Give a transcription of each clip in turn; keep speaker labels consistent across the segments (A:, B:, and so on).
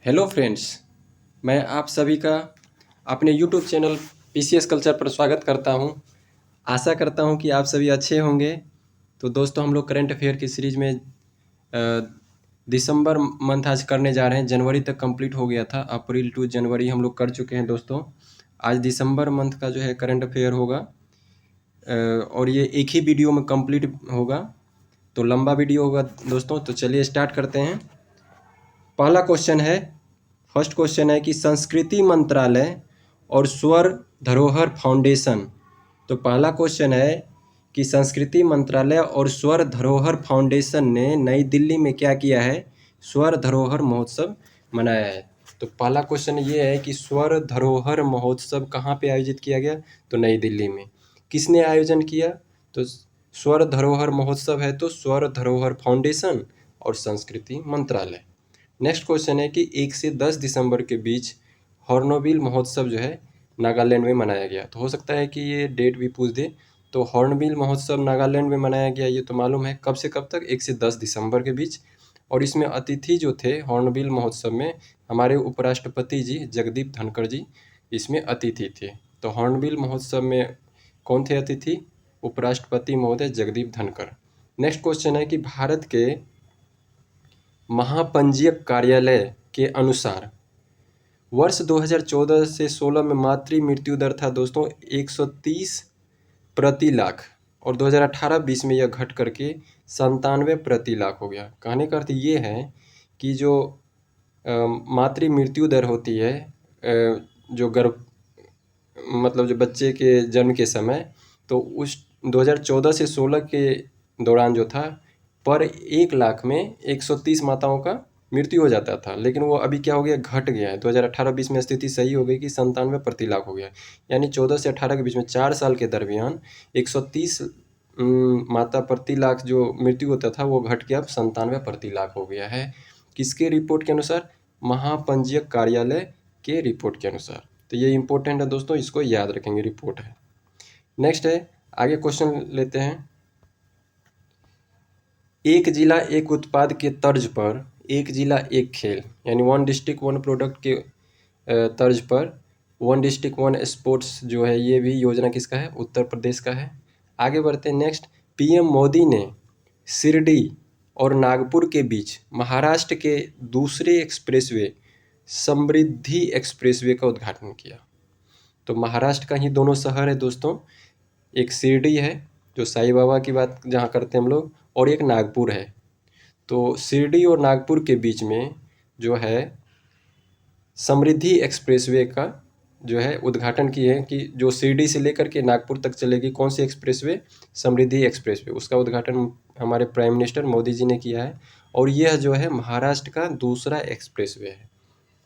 A: Hello friends, मैं आप सभी का अपने यूट्यूब चैनल पीसीएस कल्चर पर स्वागत करता हूं। आशा करता हूं कि आप सभी अच्छे होंगे। तो दोस्तों, हम लोग करंट अफेयर की सीरीज़ में दिसंबर मंथ आज करने जा रहे हैं। जनवरी तक कंप्लीट हो गया था, अप्रैल टू जनवरी हम लोग कर चुके हैं दोस्तों। आज दिसंबर मंथ का जो है करंट अफेयर होगा और ये एक ही वीडियो में कंप्लीट होगा, तो लंबा वीडियो होगा दोस्तों। तो चलिए स्टार्ट करते हैं। पहला क्वेश्चन है, फर्स्ट क्वेश्चन है कि संस्कृति मंत्रालय और स्वर धरोहर फाउंडेशन। तो पहला क्वेश्चन है कि संस्कृति मंत्रालय और स्वर धरोहर फाउंडेशन ने नई दिल्ली में क्या किया है? स्वर धरोहर महोत्सव मनाया है। तो पहला क्वेश्चन ये है कि स्वर धरोहर महोत्सव कहाँ पे आयोजित किया गया? तो नई दिल्ली में। किसने आयोजन किया? तो स्वर धरोहर महोत्सव है तो स्वर धरोहर फाउंडेशन और संस्कृति मंत्रालय। नेक्स्ट क्वेश्चन है कि 1 से 10 दिसंबर के बीच हॉर्नबिल महोत्सव जो है नागालैंड में मनाया गया। तो हो सकता है कि ये डेट भी पूछ दे। तो हॉर्नबिल महोत्सव नागालैंड में मनाया गया, ये तो मालूम है। कब से कब तक? 1 से 10 दिसंबर के बीच। और इसमें अतिथि जो थे हॉर्नबिल महोत्सव में, हमारे उपराष्ट्रपति जी जगदीप धनखड़ जी इसमें अतिथि थे। तो हॉर्नबिल महोत्सव में कौन थे अतिथि? उपराष्ट्रपति महोदय जगदीप धनखड़। नेक्स्ट क्वेश्चन है कि भारत के महापंजीयक कार्यालय के अनुसार वर्ष 2014 से 16 में मातृ मृत्यु दर था दोस्तों 130 प्रति लाख, और 2018-20 में यह घट करके 97 प्रति लाख हो गया। कहने का अर्थ ये है कि जो मातृ मृत्यु दर होती है, जो गर्भ मतलब जो बच्चे के जन्म के समय, तो उस 2014 से 16 के दौरान जो था, पर 1 लाख में 130 माताओं का मृत्यु हो जाता था। लेकिन वो अभी क्या हो गया? घट गया है। 2018-20 में स्थिति सही हो गई कि 97 प्रति लाख हो गया। यानी 14 से 18 के बीच में 4 साल के दरमियान 130 माता प्रति लाख जो मृत्यु होता था, वो घट के अब 97 प्रति लाख हो गया है। किसके रिपोर्ट के अनुसार? महापंजीयक कार्यालय के रिपोर्ट के अनुसार। तो ये इंपॉर्टेंट है दोस्तों, इसको याद रखेंगे, रिपोर्ट है। नेक्स्ट है, आगे क्वेश्चन लेते हैं। एक जिला एक उत्पाद के तर्ज पर एक जिला एक खेल, यानी वन डिस्ट्रिक्ट वन प्रोडक्ट के तर्ज पर वन डिस्ट्रिक्ट वन स्पोर्ट्स जो है, ये भी योजना किसका है? उत्तर प्रदेश का है। आगे बढ़ते हैं। नेक्स्ट, पीएम मोदी ने शिरडी और नागपुर के बीच महाराष्ट्र के दूसरे एक्सप्रेसवे समृद्धि एक्सप्रेसवे का उद्घाटन किया। तो महाराष्ट्र का ही दोनों शहर है दोस्तों, एक शिरडी है जो साईं बाबा की बात जहाँ करते हैं हम लोग, और एक नागपुर है। तो शिरडी और नागपुर के बीच में जो है समृद्धि एक्सप्रेसवे का जो है उद्घाटन किए हैं, कि जो शिरडी से लेकर के नागपुर तक चलेगी। कौन सी एक्सप्रेसवे? समृद्धि एक्सप्रेसवे। उसका उद्घाटन हमारे प्राइम मिनिस्टर मोदी जी ने किया है, और यह जो है महाराष्ट्र का दूसरा एक्सप्रेसवे है।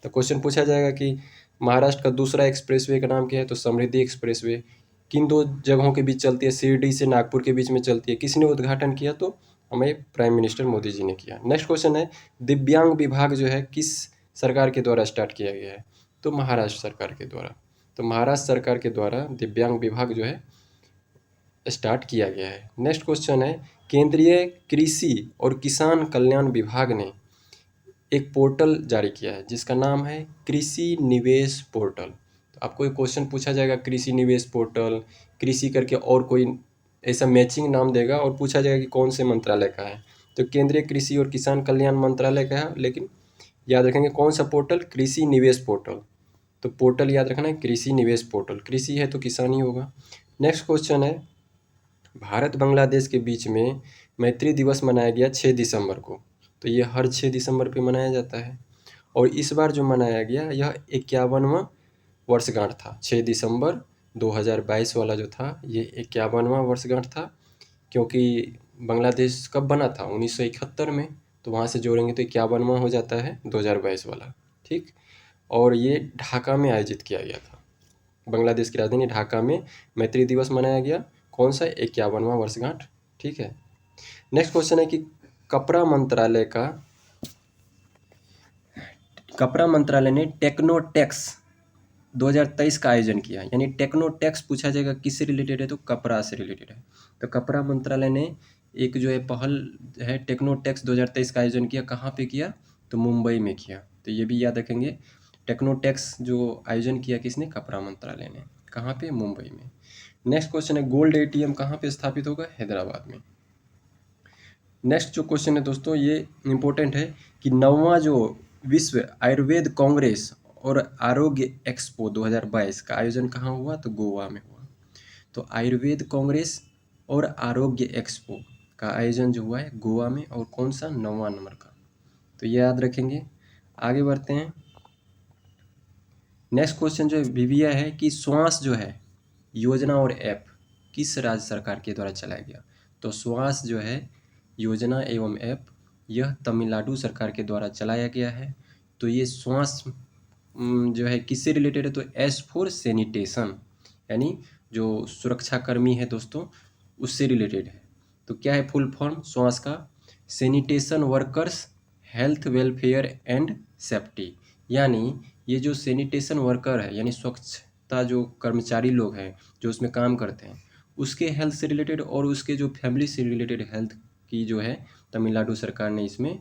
A: तो क्वेश्चन पूछा जाएगा कि महाराष्ट्र का दूसरा एक्सप्रेसवे का नाम क्या है? तो समृद्धि एक्सप्रेसवे। किन दो जगहों के बीच चलती है? शिरडी से नागपुर के बीच में चलती है। किसने उद्घाटन किया? तो हमें प्राइम मिनिस्टर मोदी जी ने किया। नेक्स्ट क्वेश्चन है, दिव्यांग विभाग जो है किस सरकार के द्वारा स्टार्ट किया गया है? तो महाराष्ट्र सरकार के द्वारा। तो महाराष्ट्र सरकार के द्वारा दिव्यांग विभाग जो है स्टार्ट किया गया है। नेक्स्ट क्वेश्चन है, केंद्रीय कृषि और किसान कल्याण विभाग ने एक पोर्टल जारी किया है जिसका नाम है कृषि निवेश पोर्टल। तो आपको एक क्वेश्चन पूछा जाएगा, कृषि निवेश पोर्टल, कृषि करके और कोई ऐसा मैचिंग नाम देगा और पूछा जाएगा कि कौन से मंत्रालय का है। तो केंद्रीय कृषि और किसान कल्याण मंत्रालय का है, लेकिन याद रखेंगे कौन सा पोर्टल? कृषि निवेश पोर्टल। तो पोर्टल याद रखना है, कृषि निवेश पोर्टल। कृषि है तो किसान ही होगा। नेक्स्ट क्वेश्चन है, भारत बांग्लादेश के बीच में मैत्री दिवस मनाया गया 6 दिसंबर को। तो ये हर 6 दिसंबर पे मनाया जाता है, और इस बार जो मनाया गया यह 51वां वर्षगांठ था। 6 दिसंबर 2022 वाला जो था, ये 51वां वर्षगांठ था। क्योंकि बांग्लादेश कब बना था? 1971 में। तो वहाँ से जोड़ेंगे तो 51वां हो जाता है 2022 वाला, ठीक। और ये ढाका में आयोजित किया गया था। बांग्लादेश की राजधानी ढाका में मैत्री दिवस मनाया गया। कौन सा? 51वां वर्षगांठ, ठीक है। नेक्स्ट क्वेश्चन है कि कपड़ा मंत्रालय ने टेक्नोटेक्स 2023 का आयोजन किया। यानी टेक्नोटेक्स पूछा जाएगा किससे रिलेटेड है? तो कपड़ा से रिलेटेड है। तो कपड़ा मंत्रालय ने एक जो है पहल है टेक्नोटेक्स 2023 का आयोजन किया। कहाँ पे किया? तो मुंबई में किया। तो ये भी याद रखेंगे। टेक्नोटेक्स जो आयोजन किया किसने, कपड़ा मंत्रालय ने। कहाँ पे, मुंबई में। नेक्स्ट क्वेश्चन है गोल्ड एटीएम कहाँ पे स्थापित होगा, हैदराबाद में। नेक्स्ट जो क्वेश्चन है दोस्तों ये इम्पोर्टेंट है कि 9वां जो विश्व आयुर्वेद कांग्रेस और आरोग्य एक्सपो 2022 का आयोजन कहाँ हुआ, तो गोवा में हुआ। तो आयुर्वेद कांग्रेस और आरोग्य एक्सपो का आयोजन जो हुआ है गोवा में, और कौन सा, 9वां नंबर का। तो ये याद रखेंगे। आगे बढ़ते हैं। नेक्स्ट क्वेश्चन जो विविया है कि श्वास जो है योजना और ऐप किस राज्य सरकार के द्वारा चलाया गया। तो श्वास जो है योजना एवं ऐप यह तमिलनाडु सरकार के द्वारा चलाया गया है। तो ये श्वास जो है किससे रिलेटेड है, तो एस फॉर सैनिटेशन, यानी जो सुरक्षाकर्मी है दोस्तों उससे रिलेटेड है। तो क्या है फुल फॉर्म श्वास का, sanitation workers health welfare and safety. यानी ये जो सैनिटेशन वर्कर है यानी स्वच्छता जो कर्मचारी लोग हैं जो उसमें काम करते हैं उसके हेल्थ से रिलेटेड और उसके जो फैमिली से रिलेटेड हेल्थ की जो है तमिलनाडु सरकार ने इसमें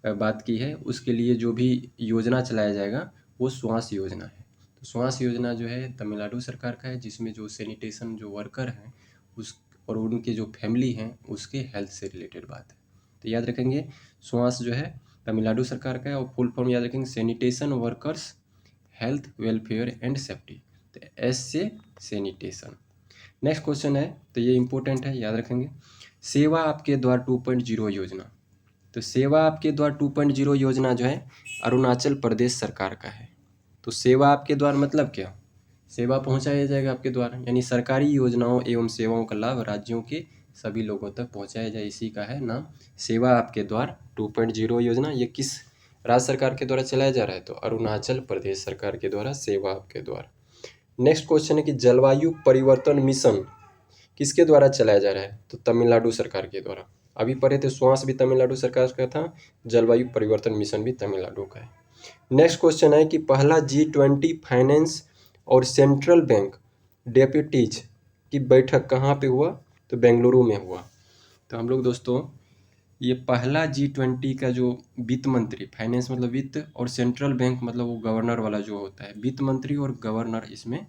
A: बात की है। उसके लिए जो भी योजना चलाया जाएगा वो श्वास योजना है। तो श्वास योजना जो है तमिलनाडु सरकार का है, जिसमें जो सैनिटेशन जो वर्कर हैं उस और उनके जो फैमिली हैं उसके हेल्थ से रिलेटेड बात है। तो याद रखेंगे श्वास जो है तमिलनाडु सरकार का है, और फुल फॉर्म याद रखेंगे sanitation workers health welfare and safety. तो एस से सैनिटेशन। नेक्स्ट क्वेश्चन है, तो ये इंपॉर्टेंट है, याद रखेंगे। सेवा आपके द्वार 2.0 योजना। तो सेवा आपके द्वार 2.0 योजना जो है अरुणाचल प्रदेश सरकार का है। तो सेवा आपके द्वार मतलब क्या, सेवा पहुंचाया जाएगा आपके द्वार, यानी सरकारी योजनाओं एवं सेवाओं का लाभ राज्यों के सभी लोगों तक पहुंचाया जाए, इसी का है नाम सेवा आपके द्वार 2.0 योजना। ये किस राज्य सरकार के द्वारा चलाया जा रहा है, तो अरुणाचल प्रदेश सरकार के द्वारा सेवा आपके द्वार। नेक्स्ट क्वेश्चन है कि जलवायु परिवर्तन मिशन किसके द्वारा चलाया जा रहा है, तो तमिलनाडु सरकार के द्वारा। अभी पढ़े थे श्वास भी तमिलनाडु सरकार का था, जलवायु परिवर्तन मिशन भी तमिलनाडु का है। नेक्स्ट क्वेश्चन है कि पहला G20 फाइनेंस और सेंट्रल बैंक डेप्यूटीज की बैठक कहाँ पे हुआ, तो बेंगलुरु में हुआ। तो हम लोग दोस्तों ये पहला G20 का जो वित्त मंत्री, फाइनेंस मतलब वित्त और सेंट्रल बैंक मतलब वो गवर्नर वाला जो होता है, वित्त मंत्री और गवर्नर इसमें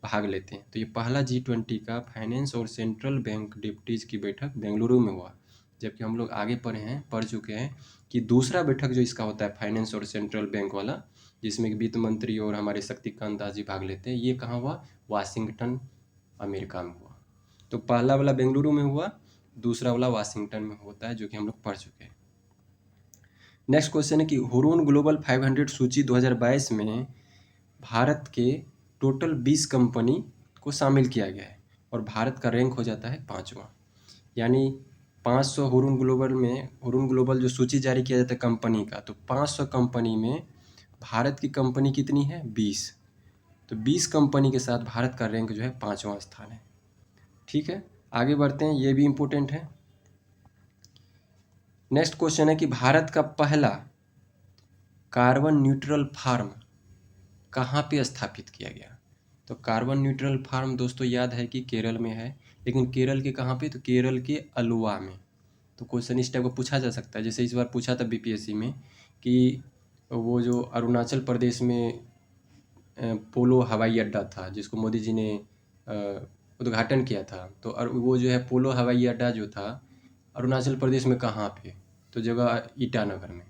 A: भाग लेते हैं। तो ये पहला G20 का फाइनेंस और सेंट्रल बैंक डिप्टीज की बैठक बेंगलुरु में हुआ। जबकि हम लोग आगे पढ़ चुके हैं कि दूसरा बैठक जो इसका होता है फाइनेंस और सेंट्रल बैंक वाला, जिसमें कि वित्त मंत्री और हमारे शक्तिकांत दास जी भाग लेते हैं, ये कहाँ हुआ, वाशिंगटन अमेरिका में हुआ। तो पहला वाला बेंगलुरु में हुआ, दूसरा वाला वाशिंगटन में होता है, जो कि हम लोग पढ़ चुके हैं। नेक्स्ट क्वेश्चन है कि हुरून ग्लोबल 500 सूची 2022 में भारत के टोटल 20 कंपनी को शामिल किया गया है और भारत का रैंक हो जाता है 5वां। यानी 500 हुरून ग्लोबल जो सूची जारी किया जाता है कंपनी का, तो 500 कंपनी में भारत की कंपनी कितनी है, 20। तो 20 कंपनी के साथ भारत का रैंक जो है 5वां स्थान है। ठीक है, आगे बढ़ते हैं, ये भी इम्पोर्टेंट है। नेक्स्ट क्वेश्चन है कि भारत का पहला कार्बन न्यूट्रल फार्म कहाँ पे स्थापित किया गया। तो कार्बन न्यूट्रल फार्म दोस्तों याद है कि केरल में है, लेकिन केरल के कहाँ पे, तो केरल के अलुवा में। तो क्वेश्चन इस टाइप का पूछा जा सकता है, जैसे इस बार पूछा था बीपीएससी में कि वो जो अरुणाचल प्रदेश में पोलो हवाई अड्डा था जिसको मोदी जी ने उद्घाटन किया था, तो वो जो है पोलो हवाई अड्डा जो था अरुणाचल प्रदेश में कहाँ पे, तो जगह ईटानगर में।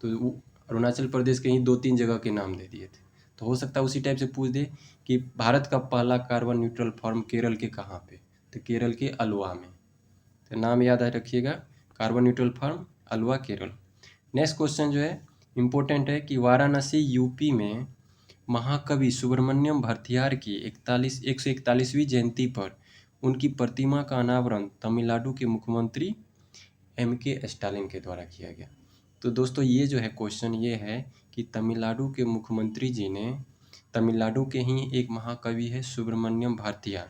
A: तो अरुणाचल प्रदेश के ही 2-3 जगह के नाम दे दिए थे। तो हो सकता है उसी टाइप से पूछ दे कि भारत का पहला कार्बन न्यूट्रल फार्म केरल के कहाँ पे, तो केरल के अलवा में। तो नाम याद रखिएगा, कार्बन न्यूट्रल फार्म अलवा केरल। नेक्स्ट क्वेश्चन जो है इम्पोर्टेंट है कि वाराणसी यूपी में महाकवि सुब्रमण्यम भारतियार की 141वीं जयंती पर उनकी प्रतिमा का अनावरण तमिलनाडु के मुख्यमंत्री MK स्टालिन के द्वारा किया गया। तो दोस्तों ये जो है क्वेश्चन ये है कि तमिलनाडु के मुख्यमंत्री जी ने तमिलनाडु के ही एक महाकवि है सुब्रमण्यम भारतियार,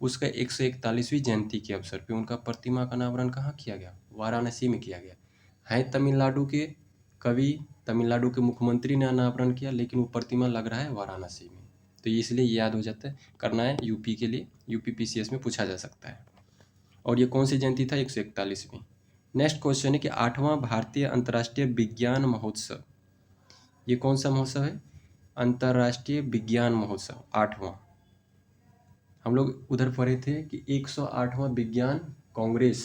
A: उसका 141वीं जयंती के अवसर पे उनका प्रतिमा का अनावरण कहाँ किया गया, वाराणसी में किया गया है। तमिलनाडु के कवि, तमिलनाडु के मुख्यमंत्री ने अनावरण किया, लेकिन वो प्रतिमा लग रहा है वाराणसी में। तो इसलिए याद हो जाता है, करना है यूपी के लिए, यूपी PCS में पूछा जा सकता है। और ये कौन सी जयंती था, 141वीं। नेक्स्ट क्वेश्चन है कि 8वां भारतीय अंतर्राष्ट्रीय विज्ञान महोत्सव ये कौन सा महोत्सव है? अंतर्राष्ट्रीय विज्ञान महोत्सव 8वां। हम लोग उधर पढ़े थे कि 108वां विज्ञान कांग्रेस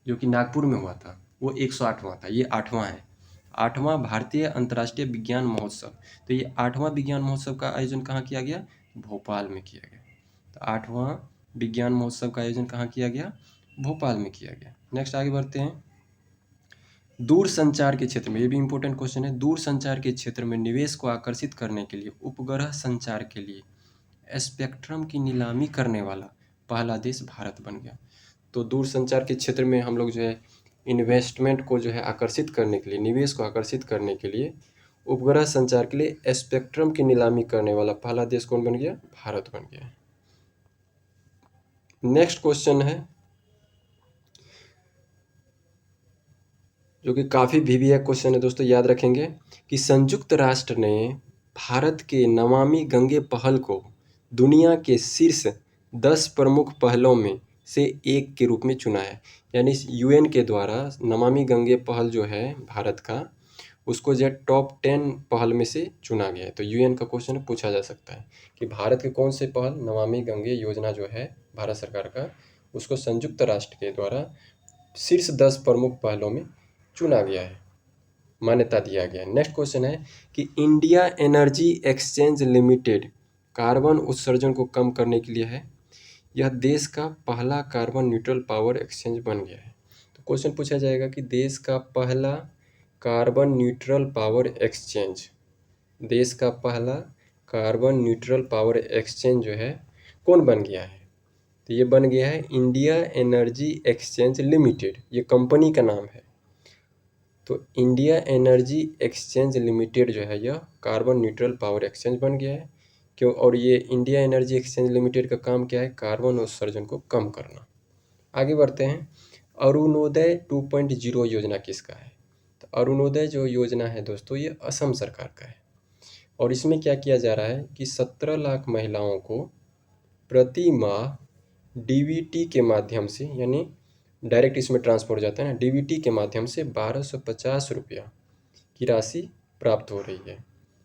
A: जो कि नागपुर में हुआ था वो 108वां था, ये 8वां है। 8वां भारतीय अंतर्राष्ट्रीय विज्ञान महोत्सव। तो ये 8वां विज्ञान महोत्सव का आयोजन कहाँ किया गया? भोपाल में किया गया। तो 8वां विज्ञान महोत्सव का आयोजन कहाँ किया गया? भोपाल में किया गया। नेक्स्ट आगे बढ़ते हैं। दूर संचार के क्षेत्र में, ये भी इंपॉर्टेंट क्वेश्चन है, दूर संचार के क्षेत्र में निवेश को आकर्षित करने के लिए उपग्रह संचार के लिए स्पेक्ट्रम की नीलामी करने वाला पहला देश भारत बन गया। तो दूर संचार के क्षेत्र में हम लोग जो है इन्वेस्टमेंट को जो है आकर्षित करने के लिए, निवेश को आकर्षित करने के लिए उपग्रह संचार के लिए स्पेक्ट्रम की नीलामी करने वाला पहला देश कौन बन गया? भारत बन गया। नेक्स्ट क्वेश्चन है जो कि काफ़ी VVI क्वेश्चन है दोस्तों, याद रखेंगे कि संयुक्त राष्ट्र ने भारत के नमामि गंगे पहल को दुनिया के शीर्ष 10 प्रमुख पहलों में से एक के रूप में चुना है। यानी UN के द्वारा नमामि गंगे पहल जो है भारत का, उसको जो है टॉप 10 पहल में से चुना गया है। तो UN का क्वेश्चन पूछा जा सकता है कि भारत के कौन से पहल, नमामि गंगे योजना जो है भारत सरकार का, उसको संयुक्त राष्ट्र के द्वारा शीर्ष 10 प्रमुख पहलों में चुना गया है, मान्यता दिया गया है। नेक्स्ट क्वेश्चन है कि India energy exchange limited carbon उत्सर्जन को कम करने के लिए है, यह देश का पहला कार्बन न्यूट्रल पावर एक्सचेंज बन गया है। तो क्वेश्चन पूछा जाएगा कि देश का पहला कार्बन न्यूट्रल पावर एक्सचेंज, देश का पहला कार्बन न्यूट्रल पावर एक्सचेंज जो है कौन बन गया है? तो ये बन गया है इंडिया एनर्जी एक्सचेंज लिमिटेड, ये कंपनी का नाम है। तो इंडिया एनर्जी एक्सचेंज लिमिटेड जो है यह कार्बन न्यूट्रल पावर एक्सचेंज बन गया है। क्यों? और ये इंडिया एनर्जी एक्सचेंज लिमिटेड का काम क्या है? कार्बन उत्सर्जन को कम करना। आगे बढ़ते हैं। अरुणोदय 2.0 योजना किसका है? तो अरुणोदय जो योजना है दोस्तों ये असम सरकार का है। और इसमें क्या किया जा रहा है कि 17 लाख महिलाओं को प्रति माह DBT के माध्यम से, यानी डायरेक्ट इसमें ट्रांसफर हो जाता है ना, DBT के माध्यम से 1250 रुपया की राशि प्राप्त हो रही है।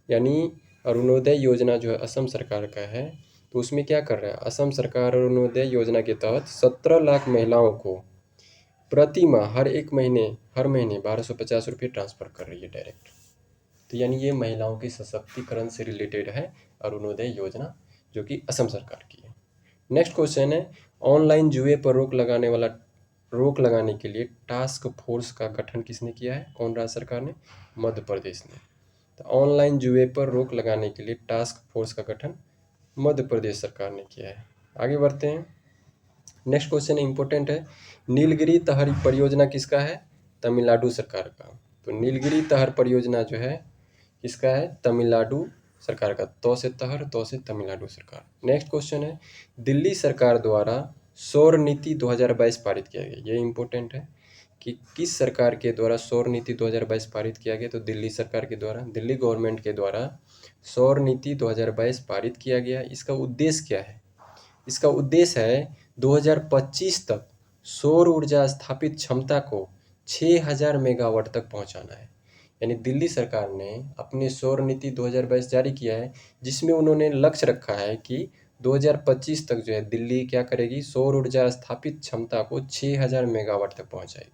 A: यानी अरुणोदय योजना जो है असम सरकार का है, तो उसमें क्या कर रहा है असम सरकार? अरुणोदय योजना के तहत 17 लाख महिलाओं को प्रति माह हर महीने 1250 रुपये ट्रांसफ़र कर रही है डायरेक्ट। तो यानी ये महिलाओं के सशक्तिकरण से रिलेटेड है अरुणोदय योजना, जो कि असम सरकार की है। नेक्स्ट क्वेश्चन है, ऑनलाइन जुए पर रोक लगाने के लिए टास्क फोर्स का गठन किसने किया है? कौन राज्य सरकार ने? मध्य प्रदेश ने। तो ऑनलाइन जुए पर रोक लगाने के लिए टास्क फोर्स का गठन मध्य प्रदेश सरकार ने किया है। आगे बढ़ते हैं। नेक्स्ट क्वेश्चन इंपॉर्टेंट है, नीलगिरी तहर परियोजना किसका है? तमिलनाडु सरकार का। तो नीलगिरी तहर परियोजना जो है किसका है? तमिलनाडु सरकार का। तो से तहर, तो से तमिलनाडु सरकार। नेक्स्ट क्वेश्चन है, दिल्ली सरकार द्वारा सौर नीति 2022 पारित किया गया। ये इंपॉर्टेंट है कि किस सरकार के द्वारा सौर नीति 2022 पारित किया गया? तो दिल्ली सरकार के द्वारा, दिल्ली गवर्नमेंट के द्वारा सौर नीति 2022 पारित किया गया। इसका उद्देश्य क्या है? इसका उद्देश्य है 2025 तक सौर ऊर्जा स्थापित क्षमता को 6000 मेगावाट तक पहुंचाना है। यानी दिल्ली सरकार ने अपनी सौर नीति 2022 जारी किया है, जिसमें उन्होंने लक्ष्य रखा है कि 2025 तक जो है दिल्ली क्या करेगी? सौर ऊर्जा स्थापित क्षमता को 6000 मेगावाट तक पहुंचाएगी।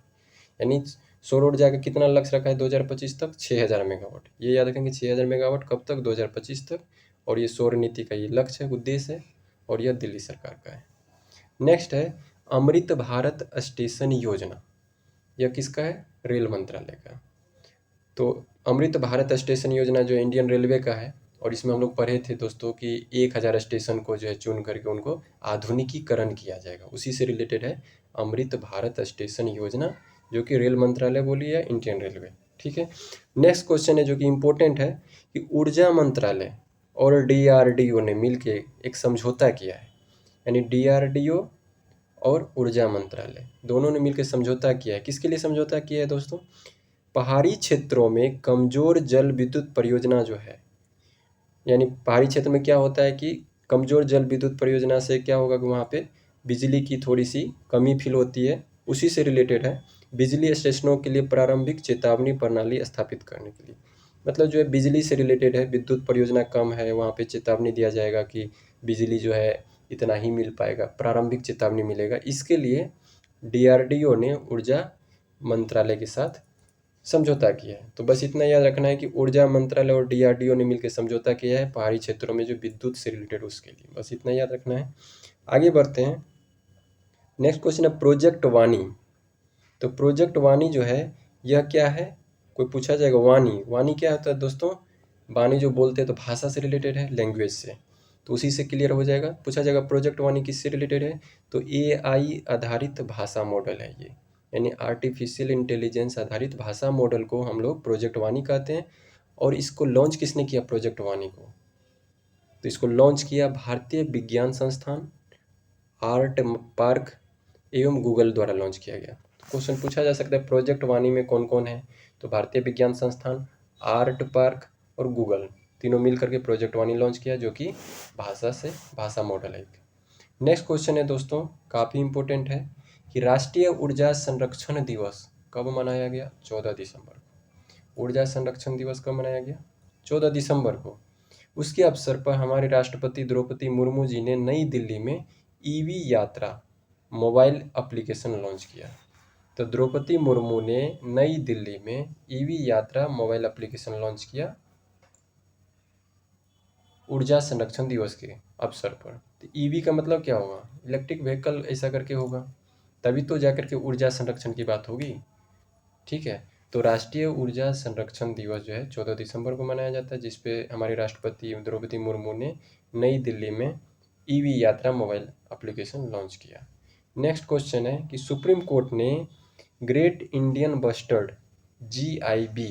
A: यानी सौर ऊर्जा का कितना लक्ष्य रखा है 2025 तक? 6000 मेगावाट। ये याद रखेंगे, 6000 मेगावाट कब तक? 2025 तक। और ये सौर नीति का ये लक्ष्य है, उद्देश्य है, और यह दिल्ली सरकार का है। नेक्स्ट है अमृत भारत स्टेशन योजना, यह किसका है? रेल मंत्रालय का। तो अमृत भारत स्टेशन योजना जो इंडियन रेलवे का है, और इसमें हम लोग पढ़े थे दोस्तों कि 1000 स्टेशन को जो है चुन करके उनको आधुनिकीकरण किया जाएगा, उसी से रिलेटेड है अमृत भारत स्टेशन योजना, जो कि रेल मंत्रालय बोली है इंडियन रेलवे। ठीक है। नेक्स्ट क्वेश्चन है जो कि इम्पोर्टेंट है कि ऊर्जा मंत्रालय और DRDO ने मिलके एक समझौता किया है। यानी DRDO और ऊर्जा मंत्रालय दोनों ने मिलकर समझौता किया है। किसके लिए समझौता किया है दोस्तों? पहाड़ी क्षेत्रों में कमज़ोर जल विद्युत परियोजना जो है, यानी पहाड़ी क्षेत्र में क्या होता है कि कमज़ोर जल विद्युत परियोजना से क्या होगा कि वहाँ पे बिजली की थोड़ी सी कमी फील होती है, उसी से रिलेटेड है बिजली स्टेशनों के लिए प्रारंभिक चेतावनी प्रणाली स्थापित करने के लिए। मतलब जो है बिजली से रिलेटेड है, विद्युत परियोजना कम है, वहाँ पे चेतावनी दिया जाएगा कि बिजली जो है इतना ही मिल पाएगा, प्रारंभिक चेतावनी मिलेगा। इसके लिए डीआरडीओ ने ऊर्जा मंत्रालय के साथ समझौता किया है। तो बस इतना याद रखना है कि ऊर्जा मंत्रालय और डीआरडीओ ने मिलकर समझौता किया है पहाड़ी क्षेत्रों में जो विद्युत से रिलेटेड उसके लिए, बस इतना याद रखना है। आगे बढ़ते हैं। नेक्स्ट क्वेश्चन है प्रोजेक्ट वाणी। तो प्रोजेक्ट वाणी जो है यह क्या है, कोई पूछा जाएगा। वाणी, वाणी क्या होता है दोस्तों? वाणी जो बोलते हैं तो भाषा से रिलेटेड है, लैंग्वेज से, तो उसी से क्लियर हो जाएगा। पूछा जाएगा प्रोजेक्ट वाणी किससे रिलेटेड है, तो एआई आधारित भाषा मॉडल है ये, यानी आर्टिफिशियल इंटेलिजेंस आधारित भाषा मॉडल को हम लोग प्रोजेक्ट वाणी कहते हैं। और इसको लॉन्च किसने किया प्रोजेक्ट वाणी को? तो इसको लॉन्च किया भारतीय विज्ञान संस्थान, आर्ट पार्क एवं गूगल द्वारा लॉन्च किया गया। क्वेश्चन पूछा जा सकता है प्रोजेक्ट वाणी में कौन कौन है, तो भारतीय विज्ञान संस्थान, आर्ट पार्क और गूगल, तीनों मिल करके प्रोजेक्ट वाणी लॉन्च किया, जो कि भाषा मॉडल है। नेक्स्ट क्वेश्चन है दोस्तों, काफ़ी इंपॉर्टेंट है कि राष्ट्रीय ऊर्जा संरक्षण दिवस कब मनाया गया? 14 दिसंबर को। ऊर्जा संरक्षण दिवस कब मनाया गया? 14 दिसंबर को। उसके अवसर पर हमारे राष्ट्रपति द्रौपदी मुर्मू जी ने नई दिल्ली में ईवी यात्रा मोबाइल एप्लीकेशन लॉन्च किया। तो द्रौपदी मुर्मू ने नई दिल्ली में ईवी यात्रा मोबाइल एप्लीकेशन लॉन्च किया ऊर्जा संरक्षण दिवस के अवसर पर। तो ईवी का मतलब क्या होगा? इलेक्ट्रिक व्हीकल ऐसा करके होगा, तभी तो जाकर के ऊर्जा संरक्षण की बात होगी। ठीक है, तो राष्ट्रीय ऊर्जा संरक्षण दिवस जो है 14 दिसंबर को मनाया जाता है, जिसपे हमारे राष्ट्रपति द्रौपदी मुर्मू ने नई दिल्ली में ईवी यात्रा मोबाइल एप्लीकेशन लॉन्च किया। नेक्स्ट क्वेश्चन है कि सुप्रीम कोर्ट ने ग्रेट इंडियन बस्टर्ड जीआईबी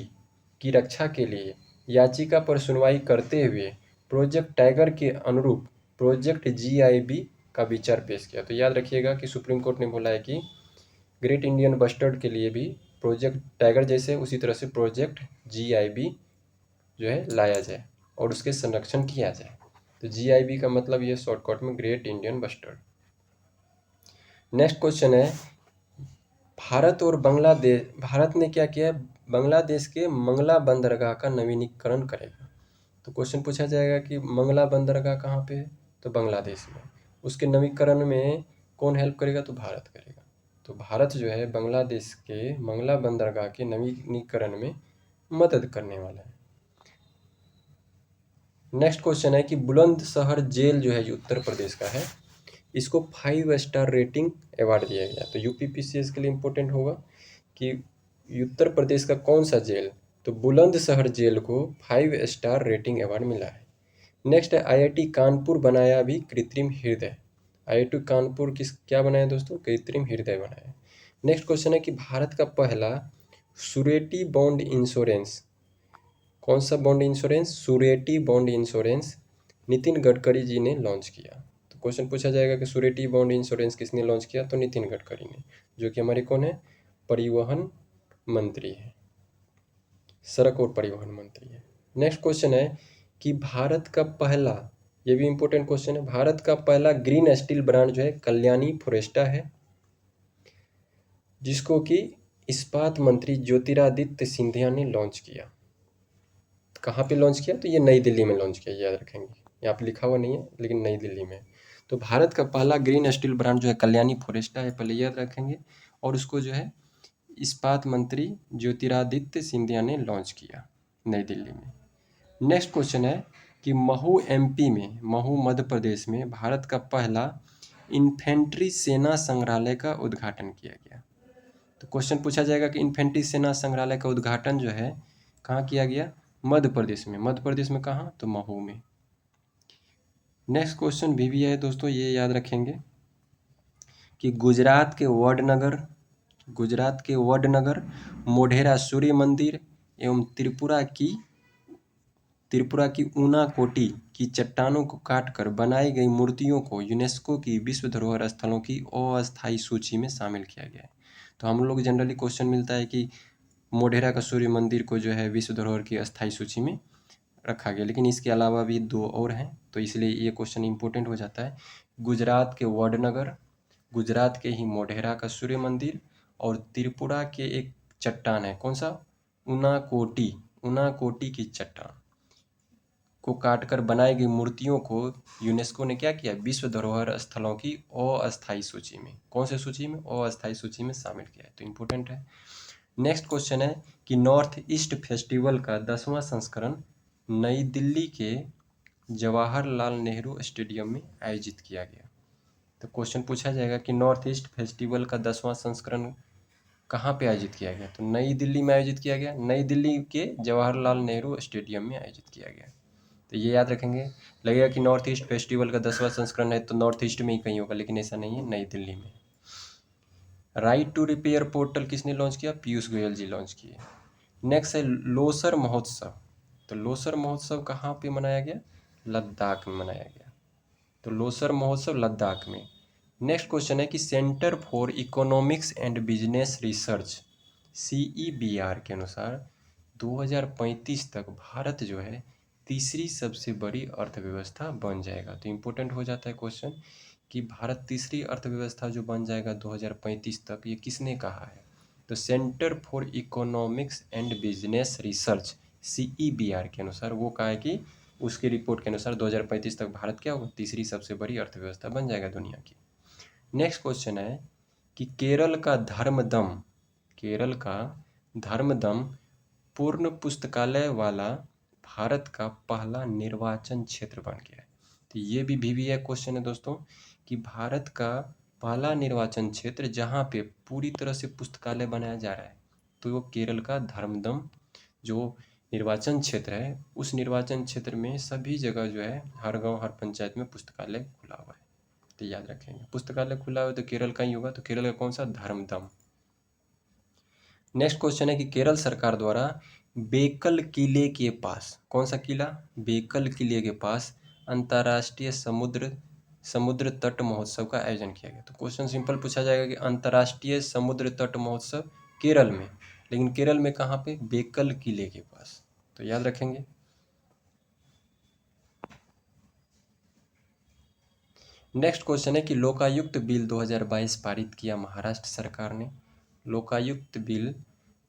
A: की रक्षा के लिए याचिका पर सुनवाई करते हुए प्रोजेक्ट टाइगर के अनुरूप प्रोजेक्ट जीआईबी का विचार पेश किया। तो याद रखिएगा कि सुप्रीम कोर्ट ने बोला है कि ग्रेट इंडियन बस्टर्ड के लिए भी प्रोजेक्ट टाइगर जैसे उसी तरह से प्रोजेक्ट जीआईबी जो है लाया जाए और उसके संरक्षण किया जाए। तो जीआईबी का मतलब ये शॉर्टकट में great Indian bustard. Next question है भारत और बांग्लादेश, भारत ने क्या किया? बांग्लादेश के मंगला बंदरगाह का नवीनीकरण करेगा। तो क्वेश्चन पूछा जाएगा कि मंगला बंदरगाह कहाँ पे है? तो बांग्लादेश में। उसके नवीकरण में कौन हेल्प करेगा? तो भारत करेगा। तो भारत जो है बांग्लादेश के मंगला बंदरगाह के नवीनीकरण में मदद करने वाला है। नेक्स्ट क्वेश्चन है कि बुलंदशहर जेल जो है जो उत्तर प्रदेश का है, इसको 5 स्टार रेटिंग अवार्ड दिया गया। तो यूपीपीसीएस के लिए इम्पोर्टेंट होगा कि उत्तर प्रदेश का कौन सा जेल, तो बुलंदशहर जेल को 5 स्टार रेटिंग अवार्ड मिला है। नेक्स्ट है आईआईटी कानपुर बनाया भी कृत्रिम हृदय। आईआईटी कानपुर क्या बनाया दोस्तों? कृत्रिम हृदय बनाया। नेक्स्ट क्वेश्चन है कि भारत का पहला सूरेटी बॉन्ड इंश्योरेंस, कौन सा bond insurance? Surety bond insurance Nitin Gadkari ji ने लॉन्च किया। तो क्वेश्चन पूछा जाएगा कि सूरेटी बॉन्ड इंश्योरेंस किसने लॉन्च किया? तो नितिन गडकरी ने, जो कि हमारे कौन है? परिवहन मंत्री है, सड़क और परिवहन मंत्री है। नेक्स्ट क्वेश्चन है कि भारत का पहला, ये भी इंपॉर्टेंट क्वेश्चन है, भारत का पहला ग्रीन स्टील ब्रांड जो है कल्याणी फोरेस्टा है, जिसको कि इस्पात मंत्री ज्योतिरादित्य सिंधिया ने लॉन्च किया। कहाँ पे लॉन्च किया? तो ये नई दिल्ली में लॉन्च किया, याद रखेंगे। यहाँ पे लिखा हुआ नहीं है लेकिन नई दिल्ली में। तो भारत का पहला ग्रीन स्टील ब्रांड जो है कल्याणी फोरेस्टा है, पहले याद रखेंगे। और उसको जो है इस्पात मंत्री ज्योतिरादित्य सिंधिया ने लॉन्च किया नई दिल्ली में। नेक्स्ट क्वेश्चन है कि महू एमपी में, महू मध्य प्रदेश में भारत का पहला इन्फेंट्री सेना संग्रहालय का उद्घाटन किया गया। तो क्वेश्चन पूछा जाएगा कि इन्फेंट्री सेना संग्रहालय का उद्घाटन जो है कहाँ किया गया? मध्य प्रदेश में। मध्य प्रदेश में कहाँ? तो महू में। नेक्स्ट क्वेश्चन भी है दोस्तों, ये याद रखेंगे कि गुजरात के वडनगर, मोढेरा सूर्य मंदिर एवं त्रिपुरा की ऊनाकोटी की चट्टानों को काटकर बनाई गई मूर्तियों को यूनेस्को की विश्व धरोहर स्थलों की अस्थायी सूची में शामिल किया गया है। तो हम लोग जनरली क्वेश्चन मिलता है कि मोढेरा का सूर्य मंदिर को जो है विश्व धरोहर की अस्थायी सूची में रखा गया, लेकिन इसके अलावा भी 2 और हैं, तो इसलिए ये क्वेश्चन इंपॉर्टेंट हो जाता है। गुजरात के वडनगर, गुजरात के ही मोढेरा का सूर्य मंदिर और त्रिपुरा के एक चट्टान है, कौन सा? उनाकोटी उनाकोटी की चट्टान को काटकर बनाई गई मूर्तियों को यूनेस्को ने क्या किया, विश्व धरोहर स्थलों की अस्थायी सूची में, कौन से सूची में, अस्थायी सूची में शामिल किया है। तो इम्पोर्टेंट है। नेक्स्ट क्वेश्चन है कि नॉर्थ ईस्ट फेस्टिवल का 10वां संस्करण नई दिल्ली के जवाहरलाल नेहरू स्टेडियम में आयोजित किया गया। तो क्वेश्चन पूछा जाएगा कि नॉर्थ ईस्ट फेस्टिवल का 10वां संस्करण कहाँ पे आयोजित किया गया, तो नई दिल्ली में आयोजित किया गया, नई दिल्ली के जवाहरलाल नेहरू स्टेडियम में आयोजित किया गया। तो ये याद रखेंगे। लगेगा कि नॉर्थ ईस्ट फेस्टिवल का 10वां संस्करण है तो नॉर्थ ईस्ट में ही कहीं होगा, लेकिन ऐसा नहीं है, नई दिल्ली में। राइट टू रिपेयर पोर्टल किसने लॉन्च किया, पीयूष गोयल जी लॉन्च किए। नेक्स्ट है लोसर महोत्सव। तो लोसर महोत्सव कहाँ पे मनाया गया, लद्दाख में मनाया गया। तो लोसर महोत्सव लद्दाख में। नेक्स्ट क्वेश्चन है कि centre for economics and business research CEBR के अनुसार 2035 तक भारत जो है तीसरी सबसे बड़ी अर्थव्यवस्था बन जाएगा। तो इम्पोर्टेंट हो जाता है क्वेश्चन कि भारत तीसरी अर्थव्यवस्था जो बन जाएगा 2035 तक, ये किसने कहा है, तो centre for economics and business research CEBR के अनुसार वो कहा है कि उसकी रिपोर्ट के अनुसार 2035 तक भारत क्या होगा, तीसरी सबसे बड़ी अर्थव्यवस्था बन जाएगा दुनिया की। नेक्स्ट क्वेश्चन है कि केरल का धर्मदम पूर्ण पुस्तकालय वाला भारत का पहला निर्वाचन क्षेत्र बन गया है। तो ये भी VVI क्वेश्चन है दोस्तों कि भारत का पहला निर्वाचन क्षेत्र जहाँ पे पूरी तरह से पुस्तकालय बनाया जा रहा है, तो वो केरल का धर्मदम जो निर्वाचन क्षेत्र है, उस निर्वाचन क्षेत्र में सभी जगह जो है हर गांव हर पंचायत में पुस्तकालय खुला हुआ है। तो याद रखेंगे, पुस्तकालय खुला हुआ तो केरल का ही होगा, तो केरल का कौन सा, धर्मदम। नेक्स्ट क्वेश्चन है कि केरल सरकार द्वारा बेकल किले के पास, कौन सा किला, बेकल किले के पास अंतर्राष्ट्रीय समुद्र तट महोत्सव का आयोजन किया गया। तो क्वेश्चन सिंपल पूछा जाएगा कि अंतर्राष्ट्रीय समुद्र तट महोत्सव केरल में, लेकिन केरल में कहाँ पे, बेकल किले के पास। तो याद रखेंगे। नेक्स्ट क्वेश्चन है कि लोकायुक्त बिल 2022 पारित किया महाराष्ट्र सरकार ने। लोकायुक्त बिल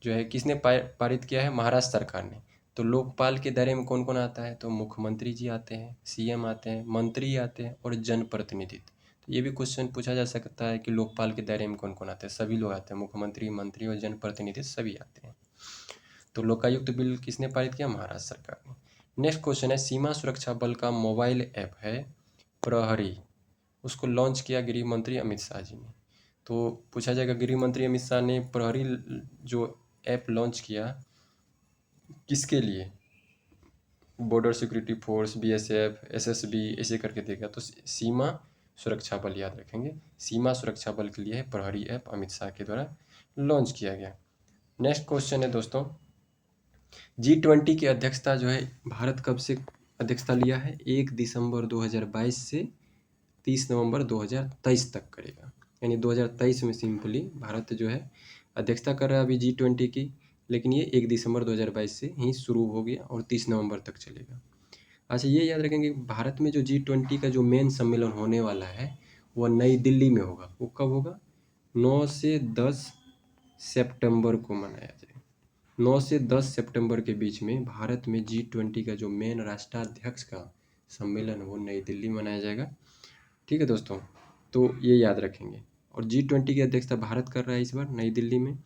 A: जो है किसने पारित किया है, महाराष्ट्र सरकार ने। तो लोकपाल के दायरे में कौन कौन आता है, तो मुख्यमंत्री जी आते हैं, CM आते हैं, मंत्री आते हैं और जनप्रतिनिधित्व। तो ये भी क्वेश्चन पूछा जा सकता है कि लोकपाल के दायरे में कौन कौन आते हैं, सभी लोग आते हैं, मुख्यमंत्री, मंत्री और जनप्रतिनिधित्व सभी आते हैं। तो लोकायुक्त बिल किसने पारित किया, महाराष्ट्र सरकार ने। नेक्स्ट क्वेश्चन है सीमा सुरक्षा बल का मोबाइल ऐप है प्रहरी, उसको लॉन्च किया गृह मंत्री अमित शाह जी ने। तो पूछा जाएगा गृह मंत्री अमित शाह ने प्रहरी जो ऐप लॉन्च किया किसके लिए, border security force, BSF, SSB ऐसे करके देगा, तो सीमा सुरक्षा बल याद रखेंगे, सीमा सुरक्षा बल के लिए है प्रहरी ऐप अमित शाह के द्वारा लॉन्च किया गया। नेक्स्ट क्वेश्चन है दोस्तों, G20 की अध्यक्षता जो है भारत कब से अध्यक्षता लिया है, 1 दिसंबर 2022 से 30 नवंबर 2023 तक करेगा। यानी 2023 में सिंपली भारत जो है अध्यक्षता कर रहा है अभी G20 की, लेकिन ये 1 दिसंबर 2022 से ही शुरू हो गया और 30 नवंबर तक चलेगा। अच्छा ये याद रखेंगे भारत में जो G20 का जो मेन सम्मेलन होने वाला है वो नई दिल्ली में होगा। वो कब होगा, 9 से 10 सितंबर को मनाया जाएगा। 9 से 10 सितंबर के बीच में भारत में G20 का जो मेन राष्ट्राध्यक्ष का सम्मेलन वो नई दिल्ली में मनाया जाएगा। ठीक है दोस्तों, तो ये याद रखेंगे। और G20 की अध्यक्षता भारत कर रहा है इस बार नई दिल्ली में।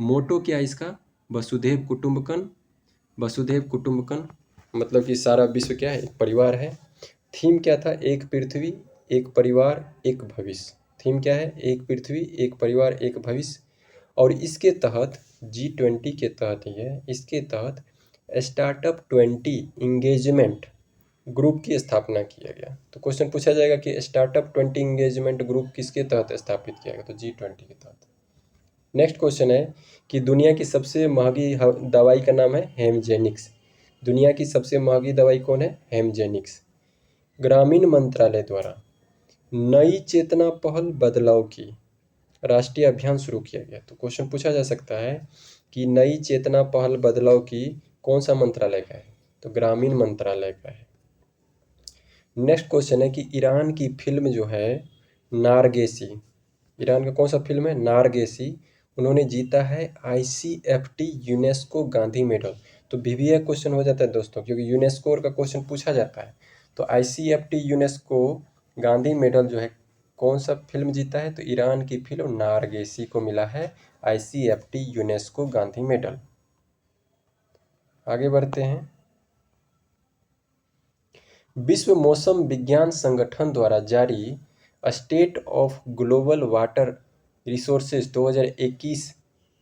A: मोटो क्या है इसका, वसुधैव कुटुंबकम, वसुधैव कुटुंबकम मतलब कि सारा विश्व क्या है, एक परिवार है। थीम क्या था, एक पृथ्वी एक परिवार एक भविष्य। थीम क्या है, एक पृथ्वी एक परिवार एक भविष्य। और इसके तहत G20 के तहत ही है, इसके तहत स्टार्टअप 20 इंगेजमेंट ग्रुप की स्थापना किया गया। तो क्वेश्चन पूछा जाएगा कि स्टार्टअप 20 इंगेजमेंट ग्रुप किसके तहत स्थापित किया गया, तो G20 के तहत। नेक्स्ट क्वेश्चन है कि दुनिया की सबसे महंगी दवाई का नाम है हेमजेनिक्स। दुनिया की सबसे महंगी दवाई कौन है, हेमजेनिक्स। ग्रामीण मंत्रालय द्वारा नई चेतना पहल बदलाव की राष्ट्रीय अभियान शुरू किया गया। तो क्वेश्चन पूछा जा सकता है कि नई चेतना पहल बदलाव की कौन सा मंत्रालय का है, तो ग्रामीण मंत्रालय का है। नेक्स्ट क्वेश्चन है कि ईरान की फिल्म जो है नारगेसी, ईरान का कौन सा फिल्म है, नारगेसी, उन्होंने जीता है ICFT यूनेस्को गांधी मेडल। तो VVA क्वेश्चन हो जाता है दोस्तों, क्योंकि यूनेस्को का क्वेश्चन पूछा जाता है। तो ICFT यूनेस्को गांधी मेडल जो है कौन सा फिल्म जीता है, तो ईरान की फिल्म नारगेसी को मिला है ICFT यूनेस्को गांधी मेडल। आगे बढ़ते हैं। विश्व मौसम विज्ञान संगठन द्वारा जारी state of global water resources 2021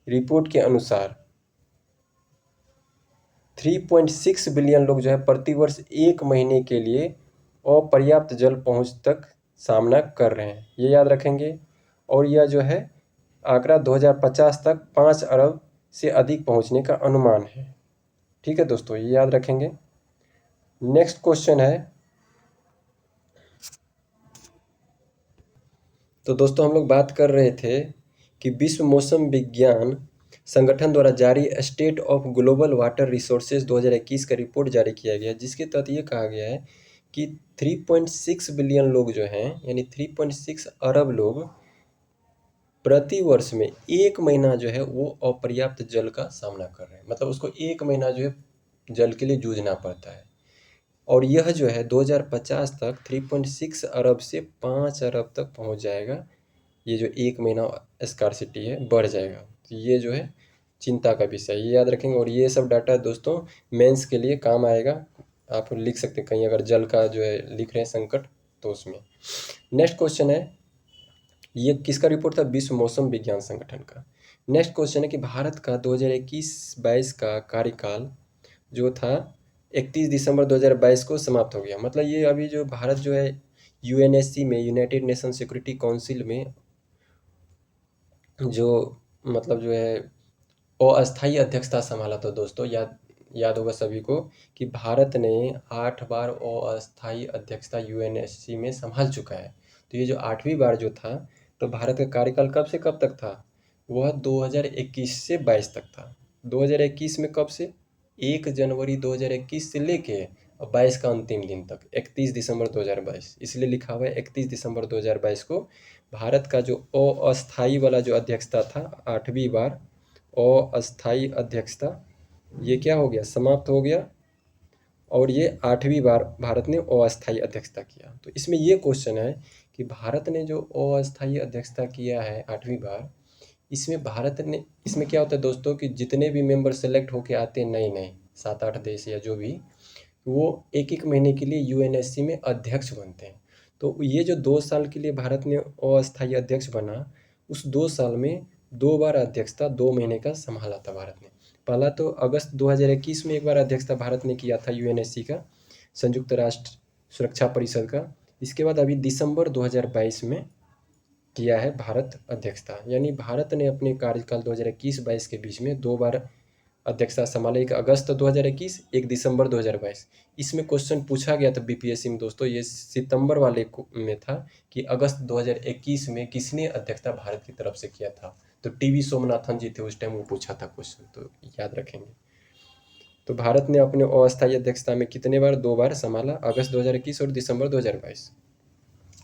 A: report के अनुसार 3.6 बिलियन लोग जो है प्रतिवर्ष 1 महीने के लिए अपर्याप्त जल पहुंच तक सामना कर रहे हैं, ये याद रखेंगे। और यह जो है आंकड़ा 2050 तक 5 अरब से अधिक पहुंचने का अनुमान है। ठीक है दोस्तों, ये याद रखेंगे। नेक्स्ट क्वेश्चन है, तो दोस्तों हम लोग बात कर रहे थे कि विश्व मौसम विज्ञान संगठन द्वारा जारी state of global water resources 2021 का रिपोर्ट जारी किया गया, जिसके तहत ये कहा गया है कि 3.6 बिलियन लोग जो हैं, यानी 3.6 अरब लोग प्रति वर्ष में 1 महीना जो है वो अपर्याप्त जल का सामना कर रहे हैं। मतलब उसको 1 महीना जो है जल के लिए जूझना पड़ता है। और यह जो है 2050 तक 3.6 अरब से 5 अरब तक पहुंच जाएगा। ये जो 1 महीना स्कार्सिटी है बढ़ जाएगा। तो ये जो है चिंता का विषय, ये याद रखेंगे। और ये सब डाटा दोस्तों मेंस के लिए काम आएगा, आप लिख सकते हैं कहीं अगर जल का जो है लिख रहे हैं संकट तो उसमें। नेक्स्ट क्वेश्चन है, ये किसका रिपोर्ट था, विश्व मौसम विज्ञान संगठन का। नेक्स्ट क्वेश्चन है कि भारत का 2021-22 का कार्यकाल जो था 31 दिसंबर 2022 को समाप्त हो गया। मतलब ये अभी जो भारत जो है UNSC में, यूनाइटेड नेशन सिक्योरिटी काउंसिल में जो मतलब जो है अस्थायी अध्यक्षता संभाला था दोस्तों, याद होगा सभी को कि भारत ने 8 बार अस्थायी अध्यक्षता UNSC में संभाल चुका है। तो ये जो 8वीं बार जो था, तो भारत का कार्यकाल कब से कब तक था, वह 2021 से 22 तक था। 2021 में कब से, 1 जनवरी 2021 से लेके 22 का अंतिम दिन तक 31 दिसंबर 2022, इसलिए लिखा हुआ है 31 दिसंबर 2022 को भारत का जो अस्थायी वाला जो अध्यक्षता था 8वीं बार अस्थायी अध्यक्षता, ये क्या हो गया, समाप्त हो गया। और ये 8वीं बार भारत ने अस्थायी अध्यक्षता किया। तो इसमें ये क्वेश्चन है कि भारत ने जो अस्थायी अध्यक्षता किया है 8वीं बार, इसमें भारत ने, इसमें क्या होता है दोस्तों कि जितने भी मेंबर सेलेक्ट होके आते हैं नए नए 7-8 देश या जो भी, वो 1-1 महीने के लिए UNSC में अध्यक्ष बनते हैं। तो ये जो 2 साल के लिए भारत ने अस्थायी अध्यक्ष बना, उस 2 साल में 2 बार अध्यक्षता 2 महीने का संभाला था भारत ने। पहला तो अगस्त 2021 में एक बार अध्यक्षता भारत ने किया था UNSC का, संयुक्त राष्ट्र सुरक्षा परिषद का। इसके बाद अभी दिसंबर 2022 में किया है भारत अध्यक्षता। यानी भारत ने अपने कार्यकाल 2021-22 के बीच में 2 बार अध्यक्षता संभाला, एक अगस्त 2021, एक दिसंबर 2022। इसमें क्वेश्चन पूछा गया था BPSC में दोस्तों, ये सितंबर वाले में था कि अगस्त 2021 में किसने अध्यक्षता भारत की तरफ से किया था। तो TV सोमनाथन जी थे उस टाइम, वो पूछा था क्वेश्चन, तो याद रखेंगे। तो भारत ने अपने अस्थायी अध्यक्षता में कितने बार, 2 बार संभाला, अगस्त 2021 और दिसंबर 2022।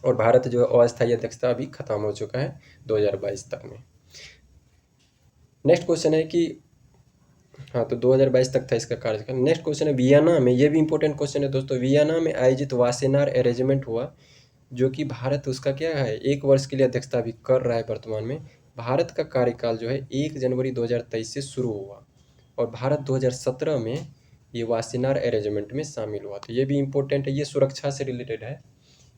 A: और भारत जो अस्थायी अध्यक्षता अभी खत्म हो चुका है 2022 तक में। नेक्स्ट क्वेश्चन है कि हाँ, तो 2022 तक था इसका कार्यकाल। नेक्स्ट क्वेश्चन है वियना में, ये भी इंपॉर्टेंट क्वेश्चन है दोस्तों, वियना में आयोजित वासेनार अरेंजमेंट हुआ, जो कि भारत उसका क्या है 1 वर्ष के लिए अध्यक्षता भी कर रहा है वर्तमान में। भारत का कार्यकाल जो है 1 जनवरी 2023 से शुरू हुआ और भारत 2017 में ये वासेनार अरेंजमेंट में शामिल हुआ। तो ये भी इम्पोर्टेंट है, ये सुरक्षा से रिलेटेड है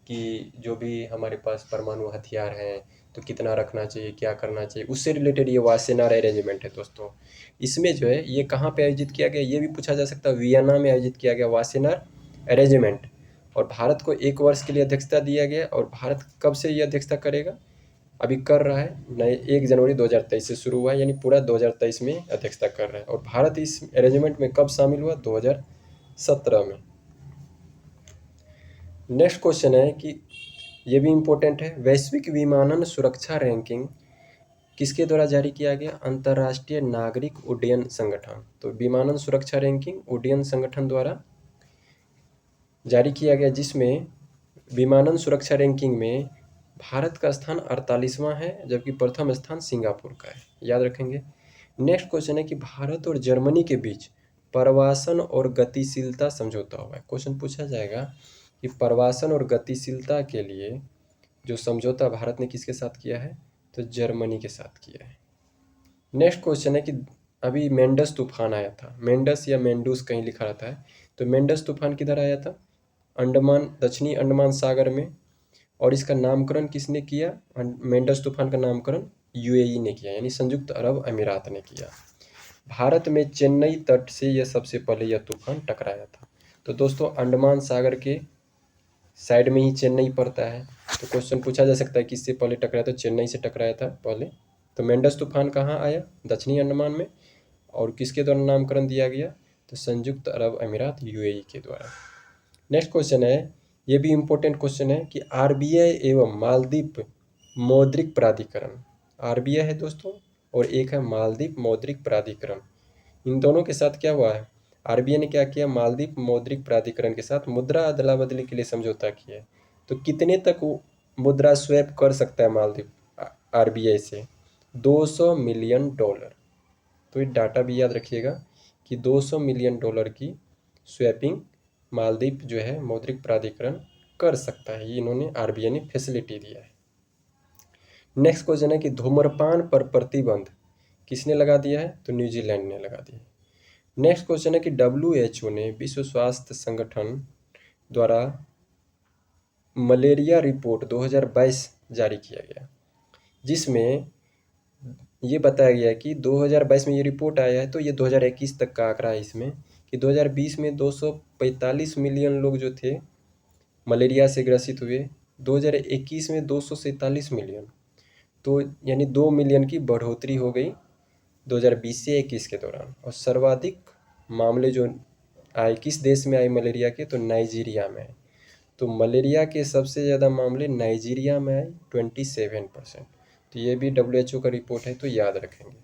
A: कि जो भी हमारे पास परमाणु हथियार हैं तो कितना रखना चाहिए, क्या करना चाहिए, उससे रिलेटेड ये वासेनार अरेंजमेंट है दोस्तों। इसमें जो है ये कहाँ पे आयोजित किया गया, ये भी पूछा जा सकता है। वियना में आयोजित किया गया वासेनार अरेंजमेंट, और भारत को 1 वर्ष के लिए अध्यक्षता दिया गया। और भारत कब से ये अध्यक्षता करेगा, अभी कर रहा है, नए 1 जनवरी 2023 से शुरू हुआ है, यानी पूरा 2023 में अध्यक्षता कर रहा है। और भारत इस अरेंजमेंट में कब शामिल हुआ, 2017 में। नेक्स्ट क्वेश्चन है कि ये भी इम्पोर्टेंट है, वैश्विक विमानन सुरक्षा रैंकिंग किसके द्वारा जारी किया गया, अंतर्राष्ट्रीय नागरिक उड्डयन संगठन। तो विमानन सुरक्षा रैंकिंग उड्डयन संगठन द्वारा जारी किया गया, जिसमें विमानन सुरक्षा रैंकिंग में भारत का स्थान 48वां है, जबकि प्रथम स्थान सिंगापुर का है, याद रखेंगे। नेक्स्ट क्वेश्चन है कि भारत और जर्मनी के बीच प्रवासन और गतिशीलता समझौता हुआ है। क्वेश्चन पूछा जाएगा कि प्रवासन और गतिशीलता के लिए जो समझौता भारत ने किसके साथ किया है, तो जर्मनी के साथ किया है। नेक्स्ट क्वेश्चन है कि अभी मेंडस तूफान आया था, मेंडस या मेंडूस कहीं लिखा रहता है, तो मेंडस तूफान किधर आया था, अंडमान, दक्षिणी अंडमान सागर में। और इसका नामकरण किसने किया, मेंडस तूफान का नामकरण यूएई ने किया, यानी संयुक्त अरब अमीरात ने किया। भारत में चेन्नई तट से यह सबसे पहले यह तूफान टकराया था। तो दोस्तों अंडमान सागर के साइड में ही चेन्नई पड़ता है, तो क्वेश्चन पूछा जा सकता है किससे पहले टकराया, तो चेन्नई से टकराया था पहले। तो मेंडस तूफान कहाँ आया, दक्षिणी अंडमान में, और किसके द्वारा नामकरण दिया गया, तो संयुक्त अरब अमीरात यूएई के द्वारा। नेक्स्ट क्वेश्चन है, ये भी इम्पोर्टेंट क्वेश्चन है कि आरबीआई एवं मालदीव मौद्रिक प्राधिकरण, आरबीआई है दोस्तों और एक है मालदीव मौद्रिक प्राधिकरण, इन दोनों के साथ क्या हुआ है, आरबीआई ने क्या किया, मालदीव मौद्रिक प्राधिकरण के साथ मुद्रा अदला बदली के लिए समझौता किया है। तो कितने तक वो मुद्रा स्वैप कर सकता है मालदीव आरबीआई से, 200 मिलियन डॉलर। तो ये डाटा भी याद रखिएगा कि 200 मिलियन डॉलर की स्वैपिंग मालदीव जो है मौद्रिक प्राधिकरण कर सकता है, ये इन्होंने आरबीआई ने फैसिलिटी दिया है। नेक्स्ट क्वेश्चन है कि धूम्रपान पर प्रतिबंध किसने लगा दिया है, तो न्यूजीलैंड ने लगा दिया है। नेक्स्ट क्वेश्चन है कि WHO ने, विश्व स्वास्थ्य संगठन द्वारा मलेरिया रिपोर्ट 2022 जारी किया गया, जिसमें ये बताया गया है कि 2022 में ये रिपोर्ट आया है, तो ये 2021 तक का आंकड़ा है इसमें, कि 2020 में 245 मिलियन लोग जो थे मलेरिया से ग्रसित हुए, 2021 में 247 मिलियन, तो यानी 2 मिलियन की बढ़ोतरी हो गई 2020 से 21 के दौरान। और सर्वाधिक मामले जो आए किस देश में आए मलेरिया के, तो नाइजीरिया में आए। तो मलेरिया के सबसे ज़्यादा मामले नाइजीरिया में आए 27%। तो ये भी WHO का रिपोर्ट है, तो याद रखेंगे।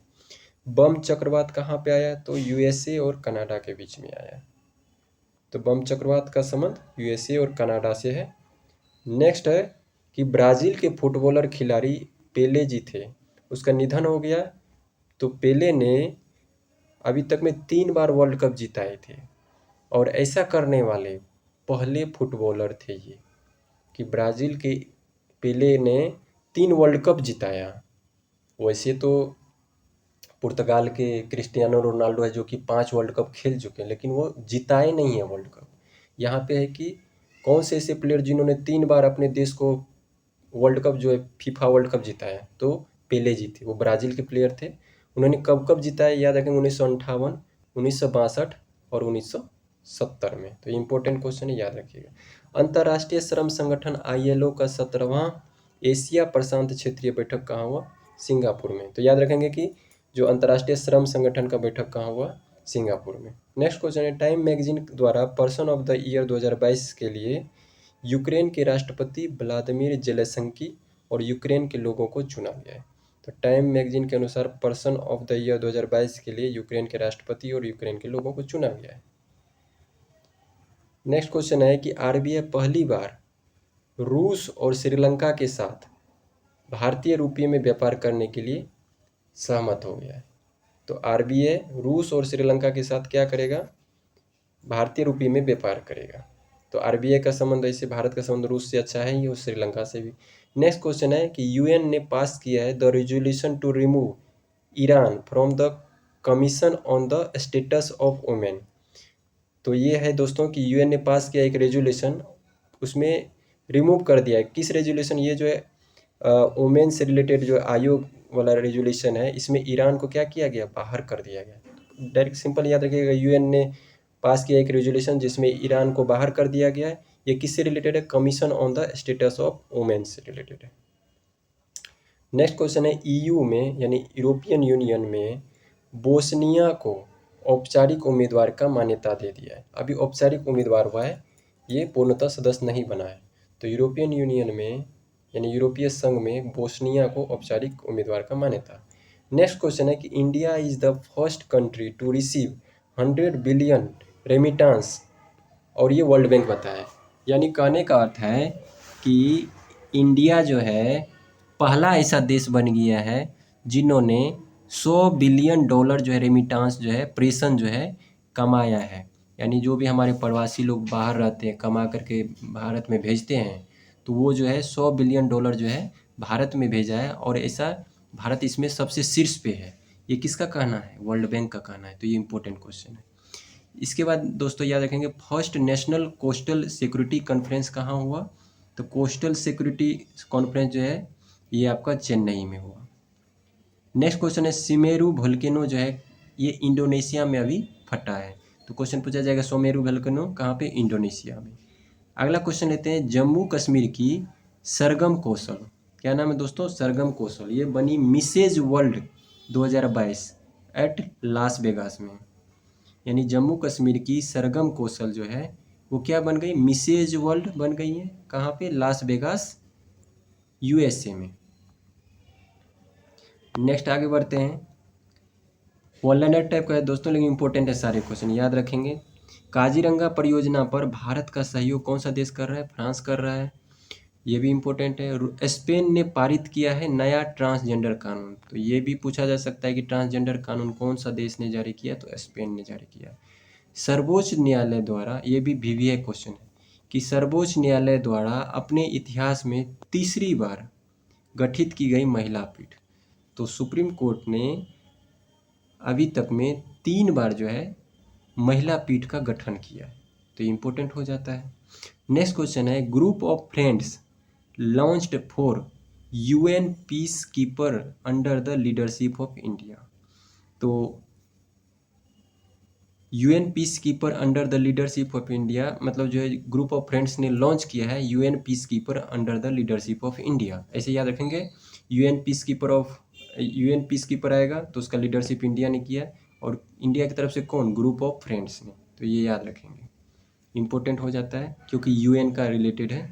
A: बम चक्रवात कहाँ पे आया, तो यूएसए और कनाडा के बीच में आया। तो बम चक्रवात का संबंध यूएसए और कनाडा से है। नेक्स्ट है कि ब्राज़ील के फुटबॉलर खिलाड़ी पेले जी थे, उसका निधन हो गया। तो पेले ने अभी तक में 3 बार वर्ल्ड कप जिताए थे, और ऐसा करने वाले पहले फुटबॉलर थे ये, कि ब्राज़ील के पेले ने 3 वर्ल्ड कप जिताया। वैसे तो पुर्तगाल के क्रिस्टियानो रोनाल्डो है जो कि 5 वर्ल्ड कप खेल चुके हैं, लेकिन वो जिताए नहीं है वर्ल्ड कप। यहाँ पे है कि कौन से ऐसे प्लेयर जिन्होंने 3 बार अपने देश को वर्ल्ड कप जो है फीफा वर्ल्ड कप जिताया, तो पेले जी थे, वो ब्राज़ील के प्लेयर थे। उन्होंने कब कब जिताया याद रखेंगे, 1958, 1962 और 1970 में। तो इम्पोर्टेंट क्वेश्चन है, याद रखिएगा। अंतर्राष्ट्रीय श्रम संगठन ILO का 17वां एशिया प्रशांत क्षेत्रीय बैठक कहाँ हुआ, सिंगापुर में। तो याद रखेंगे कि जो अंतर्राष्ट्रीय श्रम संगठन का बैठक कहाँ हुआ, सिंगापुर में। नेक्स्ट क्वेश्चन है, टाइम मैगजीन द्वारा पर्सन ऑफ द ईयर 2022 के लिए यूक्रेन के राष्ट्रपति व्लादिमीर जेलेंस्की और यूक्रेन के लोगों को चुना गया है। तो टाइम मैगजीन के अनुसार पर्सन ऑफ द ईयर 2022 के लिए यूक्रेन के राष्ट्रपति और यूक्रेन के लोगों को चुना गया है। नेक्स्ट क्वेश्चन है कि आरबीआई पहली बार रूस और श्रीलंका के साथ भारतीय रुपये में व्यापार करने के लिए सहमत हो गया है। तो आरबीआई रूस और श्रीलंका के साथ क्या करेगा, भारतीय रुपये में व्यापार करेगा। तो आरबीआई का संबंध, ऐसे भारत का संबंध रूस से अच्छा है ही और श्रीलंका से भी। नेक्स्ट क्वेश्चन है कि यूएन ने पास किया है the resolution to remove Iran from the commission on the status of women. तो ये है दोस्तों कि यूएन ने पास किया एक रेजोल्यूशन, उसमें रिमूव कर दिया है। किस रेजोल्यूशन, ये जो है वुमेन से रिलेटेड जो आयोग वाला रेजोल्यूशन है, इसमें ईरान को क्या किया गया, बाहर कर दिया गया। डायरेक्ट सिंपल याद रखिएगा, यूएन ने पास किया एक रेजोल्यूशन जिसमें ईरान को बाहर कर दिया गया है। ये किससे रिलेटेड है, commission on the status of women से रिलेटेड है। नेक्स्ट क्वेश्चन है, ईयू में यानी यूरोपियन यूनियन में बोस्निया को औपचारिक उम्मीदवार का मान्यता दे दिया है। अभी औपचारिक उम्मीदवार हुआ है, ये पूर्णतः सदस्य नहीं बना है। तो यूरोपियन यूनियन में यानी यूरोपीय संघ में बोस्निया को औपचारिक उम्मीदवार का मान्यता। नेक्स्ट क्वेश्चन है कि India is the first country to receive 100 billion remittance, और ये वर्ल्ड बैंक बताया है। यानी कहने का अर्थ है कि इंडिया जो है पहला ऐसा देश बन गया है जिन्होंने $100 बिलियन जो है रेमिटांस जो है, प्रेषण जो है कमाया है, यानी जो भी हमारे प्रवासी लोग बाहर रहते हैं कमा करके भारत में भेजते हैं, तो वो जो है $100 बिलियन जो है भारत में भेजा है, और ऐसा भारत इसमें सबसे शीर्ष पे है। ये किसका कहना है? वर्ल्ड बैंक का कहना है। तो ये इंपॉर्टेंट क्वेश्चन है। इसके बाद दोस्तों याद रखेंगे, first national coastal security conference कहाँ हुआ? तो कोस्टल सिक्योरिटी कॉन्फ्रेंस जो है ये आपका चेन्नई में हुआ। नेक्स्ट क्वेश्चन है, सिमेरू वोल्केनो जो है ये इंडोनेशिया में अभी फटा है। तो क्वेश्चन पूछा जाएगा सुमेरु वोल्केनो कहाँ पे? इंडोनेशिया में। अगला क्वेश्चन लेते हैं, जम्मू कश्मीर की सरगम कौशल, क्या नाम है दोस्तों? सरगम कौशल, ये बनी Mrs world 2022 at Las Vegas में। यानी जम्मू कश्मीर की सरगम कौशल जो है वो क्या बन गई? मिसेज वर्ल्ड बन गई है। कहाँ पे? लास वेगास, यूएसए में। नेक्स्ट आगे बढ़ते हैं, वन लाइनर टाइप का है दोस्तों, लेकिन इंपॉर्टेंट है सारे क्वेश्चन, याद रखेंगे। काजीरंगा परियोजना पर भारत का सहयोग कौन सा देश कर रहा है? फ्रांस कर रहा है। ये भी इम्पोर्टेंट है। स्पेन ने पारित किया है नया ट्रांसजेंडर कानून। तो ये भी पूछा जा सकता है कि ट्रांसजेंडर कानून कौन सा देश ने जारी किया? तो स्पेन ने जारी किया। सर्वोच्च न्यायालय द्वारा, ये भी वीवीआई क्वेश्चन है, कि सर्वोच्च न्यायालय द्वारा अपने इतिहास में तीसरी बार गठित की गई महिला पीठ। तो सुप्रीम कोर्ट ने अभी तक में 3 बार जो है महिला पीठ का गठन किया है। तो इम्पोर्टेंट हो जाता है। नेक्स्ट क्वेश्चन है, group of friends launched for UN peace keeper under the leadership of India. तो UN peace keeper under the leadership of India मतलब जो है ग्रुप ऑफ फ्रेंड्स ने लॉन्च किया है UN peace keeper under the leadership of India. ऐसे याद रखेंगे, यूएन पीस कीपर आएगा तो उसका लीडरशिप इंडिया ने किया, और इंडिया की तरफ से कौन? ग्रुप ऑफ फ्रेंड्स ने। तो ये याद रखेंगे, इंपॉर्टेंट हो जाता है क्योंकि यूएन का रिलेटेड है।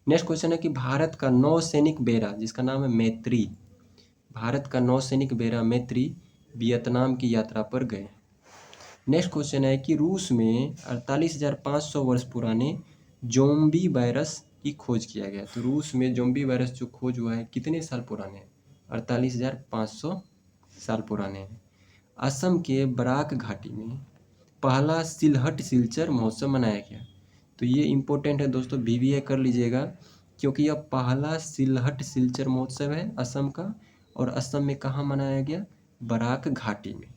A: नेक्स्ट क्वेश्चन है कि भारत का नौसैनिक बेड़ा जिसका नाम है मैत्री, भारत का नौसैनिक बेड़ा मैत्री वियतनाम की यात्रा पर गए। नेक्स्ट क्वेश्चन है कि रूस में 48,500 वर्ष पुराने जोम्बी वायरस की खोज किया गया। तो रूस में जोम्बी वायरस जो खोज हुआ है कितने साल पुराने हैं? 48,500 साल पुराने हैं। असम के बराक घाटी में पहला सिलहट सिलचर महोत्सव मनाया गया। तो ये इम्पोर्टेंट है दोस्तों, वीवीआई कर लीजिएगा, क्योंकि यह पहला सिलहट सिलचर महोत्सव है असम का, और असम में कहाँ मनाया गया? बराक घाटी में।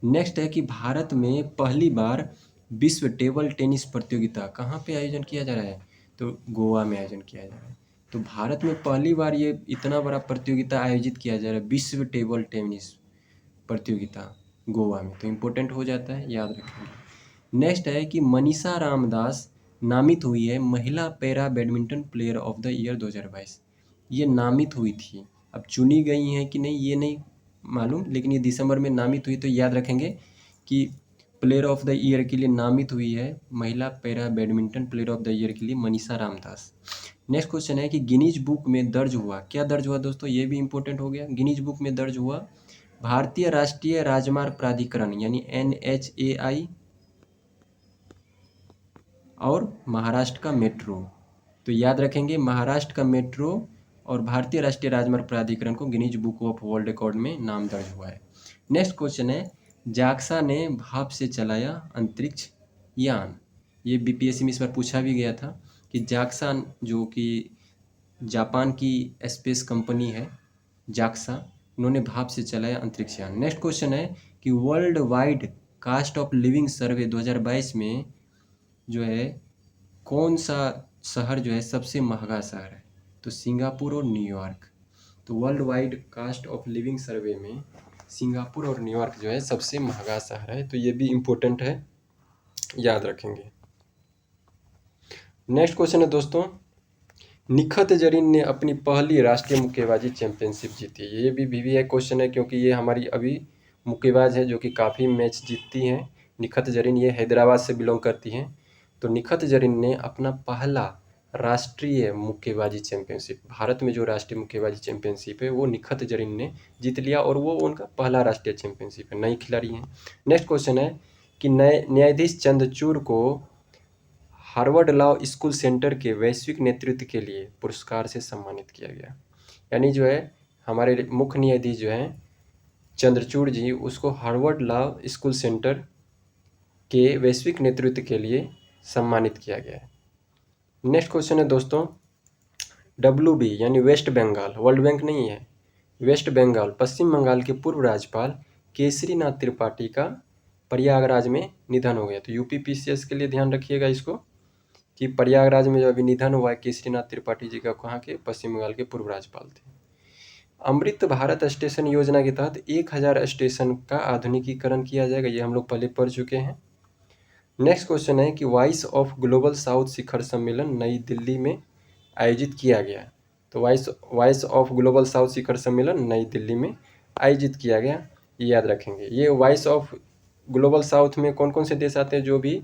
A: नेक्स्ट है कि भारत में पहली बार विश्व टेबल टेनिस प्रतियोगिता कहाँ पे आयोजन किया जा रहा है? तो गोवा में आयोजन किया जा रहा है। तो भारत में पहली बार ये इतना बड़ा प्रतियोगिता आयोजित किया जा रहा है, विश्व टेबल टेनिस प्रतियोगिता गोवा में। तो इम्पोर्टेंट हो जाता है, याद रखेंगे। नेक्स्ट है कि मनीषा रामदास नामित हुई है महिला para badminton player of the year 2022। ये नामित हुई थी, अब चुनी गई हैं कि नहीं ये नहीं मालूम, लेकिन ये दिसंबर में नामित हुई। तो याद रखेंगे कि प्लेयर ऑफ द ईयर के लिए नामित हुई है महिला para badminton player of the year के लिए मनीषा रामदास। नेक्स्ट क्वेश्चन है कि गिनीज बुक में दर्ज हुआ, क्या दर्ज हुआ दोस्तों? ये भी इंपॉर्टेंट हो गया। गिनीज बुक में दर्ज हुआ भारतीय राष्ट्रीय राजमार्ग प्राधिकरण यानी NHAI और महाराष्ट्र का मेट्रो। तो याद रखेंगे, महाराष्ट्र का मेट्रो और भारतीय राष्ट्रीय राजमार्ग प्राधिकरण को Guinness book of world record में नाम दर्ज हुआ है। नेक्स्ट क्वेश्चन है, जाक्सा ने भाप से चलाया अंतरिक्ष यान। ये बीपीएससी में इस बार पूछा भी गया था कि जाक्सा जो कि जापान की स्पेस कंपनी है जाक्सा, उन्होंने भाप से चलाया अंतरिक्ष यान। नेक्स्ट क्वेश्चन है कि world wide cost of living survey 2022 में जो है कौन सा शहर जो है सबसे महंगा शहर है? तो सिंगापुर और न्यूयॉर्क। तो world wide cost of living survey में सिंगापुर और न्यूयॉर्क जो है सबसे महंगा शहर है। तो ये भी इम्पोर्टेंट है, याद रखेंगे। नेक्स्ट क्वेश्चन है दोस्तों, निखत जरीन ने अपनी पहली राष्ट्रीय मुक्केबाजी चैंपियनशिप जीती। ये भी वीवीआई क्वेश्चन है क्योंकि ये हमारी अभी मुक्केबाज है जो कि काफ़ी मैच जीतती हैं। निखत जरीन ये हैदराबाद से बिलोंग करती हैं। तो निखत जरीन ने अपना पहला राष्ट्रीय मुक्केबाजी चैंपियनशिप, भारत में जो राष्ट्रीय मुक्केबाजी चैंपियनशिप है वो निखत जरीन ने जीत लिया, और वो उनका पहला राष्ट्रीय चैंपियनशिप है, नई खिलाड़ी हैं। नेक्स्ट क्वेश्चन है कि न्यायाधीश चंद्रचूड़ को हार्वर्ड लॉ स्कूल सेंटर के वैश्विक नेतृत्व के लिए पुरस्कार से सम्मानित किया गया। यानी जो है हमारे मुख्य न्यायाधीश जो हैं चंद्रचूड़ जी, उसको हार्वर्ड लॉ स्कूल सेंटर के वैश्विक नेतृत्व के लिए सम्मानित किया गया है। नेक्स्ट क्वेश्चन है दोस्तों, WB यानी वेस्ट बंगाल, वर्ल्ड बैंक नहीं है, वेस्ट बंगाल, पश्चिम बंगाल के पूर्व राज्यपाल केसरीनाथ त्रिपाठी का प्रयागराज में निधन हो गया। तो यूपी PCS के लिए ध्यान रखिएगा इसको, कि प्रयागराज में जो अभी निधन हुआ है केसरीनाथ त्रिपाठी जी का, कहाँ के, पश्चिम बंगाल के पूर्व राज्यपाल थे। अमृत भारत स्टेशन योजना के तहत 1000 स्टेशन का आधुनिकीकरण किया जाएगा, ये हम लोग पहले पढ़ चुके हैं। नेक्स्ट क्वेश्चन है कि वॉइस ऑफ ग्लोबल साउथ शिखर सम्मेलन नई दिल्ली में आयोजित किया गया। तो वॉइस ऑफ ग्लोबल साउथ शिखर सम्मेलन नई दिल्ली में आयोजित किया गया, ये याद रखेंगे। ये वॉइस ऑफ ग्लोबल साउथ में कौन कौन से देश आते हैं, जो भी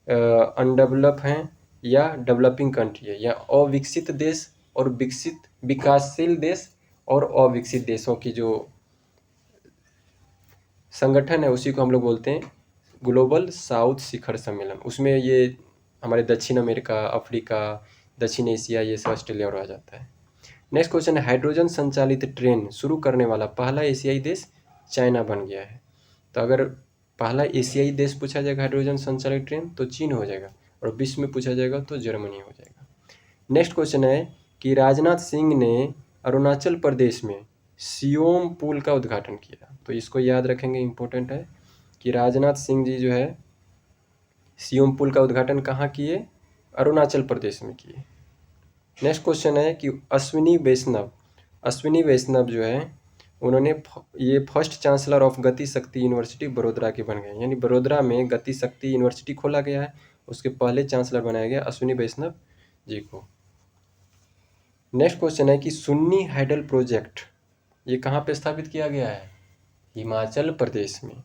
A: अनडेवलप हैं या डेवलपिंग कंट्री है, या अविकसित देश और विकसित विकासशील देश और अविकसित देशों की जो संगठन है, उसी को हम लोग बोलते हैं ग्लोबल साउथ शिखर सम्मेलन। उसमें ये हमारे दक्षिण अमेरिका, अफ्रीका, दक्षिण एशिया, ये सब ऑस्ट्रेलिया और आ जाता है। नेक्स्ट क्वेश्चन है, हाइड्रोजन संचालित ट्रेन शुरू करने वाला पहला एशियाई देश चाइना बन गया है। तो अगर पहला एशियाई देश पूछा जाएगा हाइड्रोजन संचालित ट्रेन, तो चीन हो जाएगा, और विश्व में पूछा जाएगा तो जर्मनी हो जाएगा। नेक्स्ट क्वेश्चन है कि राजनाथ सिंह ने अरुणाचल प्रदेश में सियोम पुल का उद्घाटन किया। तो इसको याद रखेंगे, इंपॉर्टेंट है कि राजनाथ सिंह जी जो है सियोम पुल का उद्घाटन कहाँ किए, अरुणाचल प्रदेश में किए। नेक्स्ट क्वेश्चन है कि अश्विनी वैष्णव जो है, उन्होंने ये फर्स्ट चांसलर ऑफ गति शक्ति यूनिवर्सिटी बड़ोदरा के बन गए, यानी बड़ोदरा में गति शक्ति यूनिवर्सिटी खोला गया है, उसके पहले चांसलर बनाया गया अश्विनी वैष्णव जी को। नेक्स्ट क्वेश्चन है कि सुन्नी हाइडल प्रोजेक्ट ये कहाँ पे स्थापित किया गया है, हिमाचल प्रदेश में।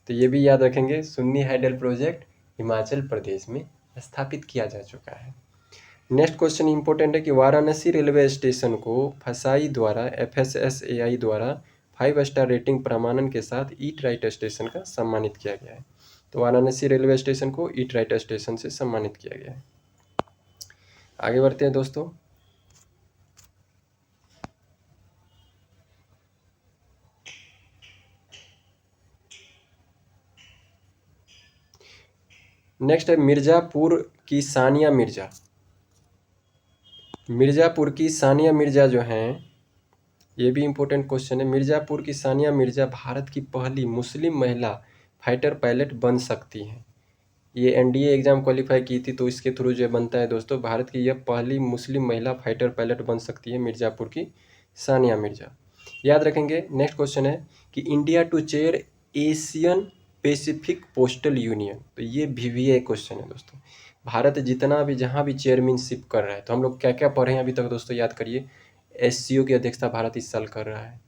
A: तो ये भी याद रखेंगे, सुन्नी हाइडल प्रोजेक्ट हिमाचल प्रदेश में स्थापित किया जा चुका है। नेक्स्ट क्वेश्चन इंपॉर्टेंट है कि वाराणसी रेलवे स्टेशन को फसाई द्वारा FSSAI द्वारा 5 स्टार रेटिंग प्रमाणन के साथ ईट राइट स्टेशन का सम्मानित किया गया है। तो वाराणसी रेलवे स्टेशन को ईट राइट स्टेशन से सम्मानित किया गया है। आगे बढ़ते हैं दोस्तों। नेक्स्ट है मिर्ज़ापुर की सानिया मिर्ज़ा जो हैं, ये भी इम्पोर्टेंट क्वेश्चन है। मिर्ज़ापुर की सानिया मिर्ज़ा भारत की पहली मुस्लिम महिला फाइटर पायलट बन सकती हैं। ये NDA एग्ज़ाम क्वालिफाई की थी, तो इसके थ्रू जो बनता है दोस्तों, भारत की यह पहली मुस्लिम महिला फाइटर पायलट बन सकती है, मिर्ज़ापुर की सानिया मिर्ज़ा, याद रखेंगे। नेक्स्ट क्वेश्चन है कि India to chair Asian Pacific postal union. तो ये VVA क्वेश्चन है दोस्तों। भारत जितना भी जहाँ भी चेयरमैनशिप कर रहा है, तो हम लोग क्या क्या पढ़े हैं अभी तक दोस्तों, याद करिए। SCO की अध्यक्षता भारत इस साल कर रहा है,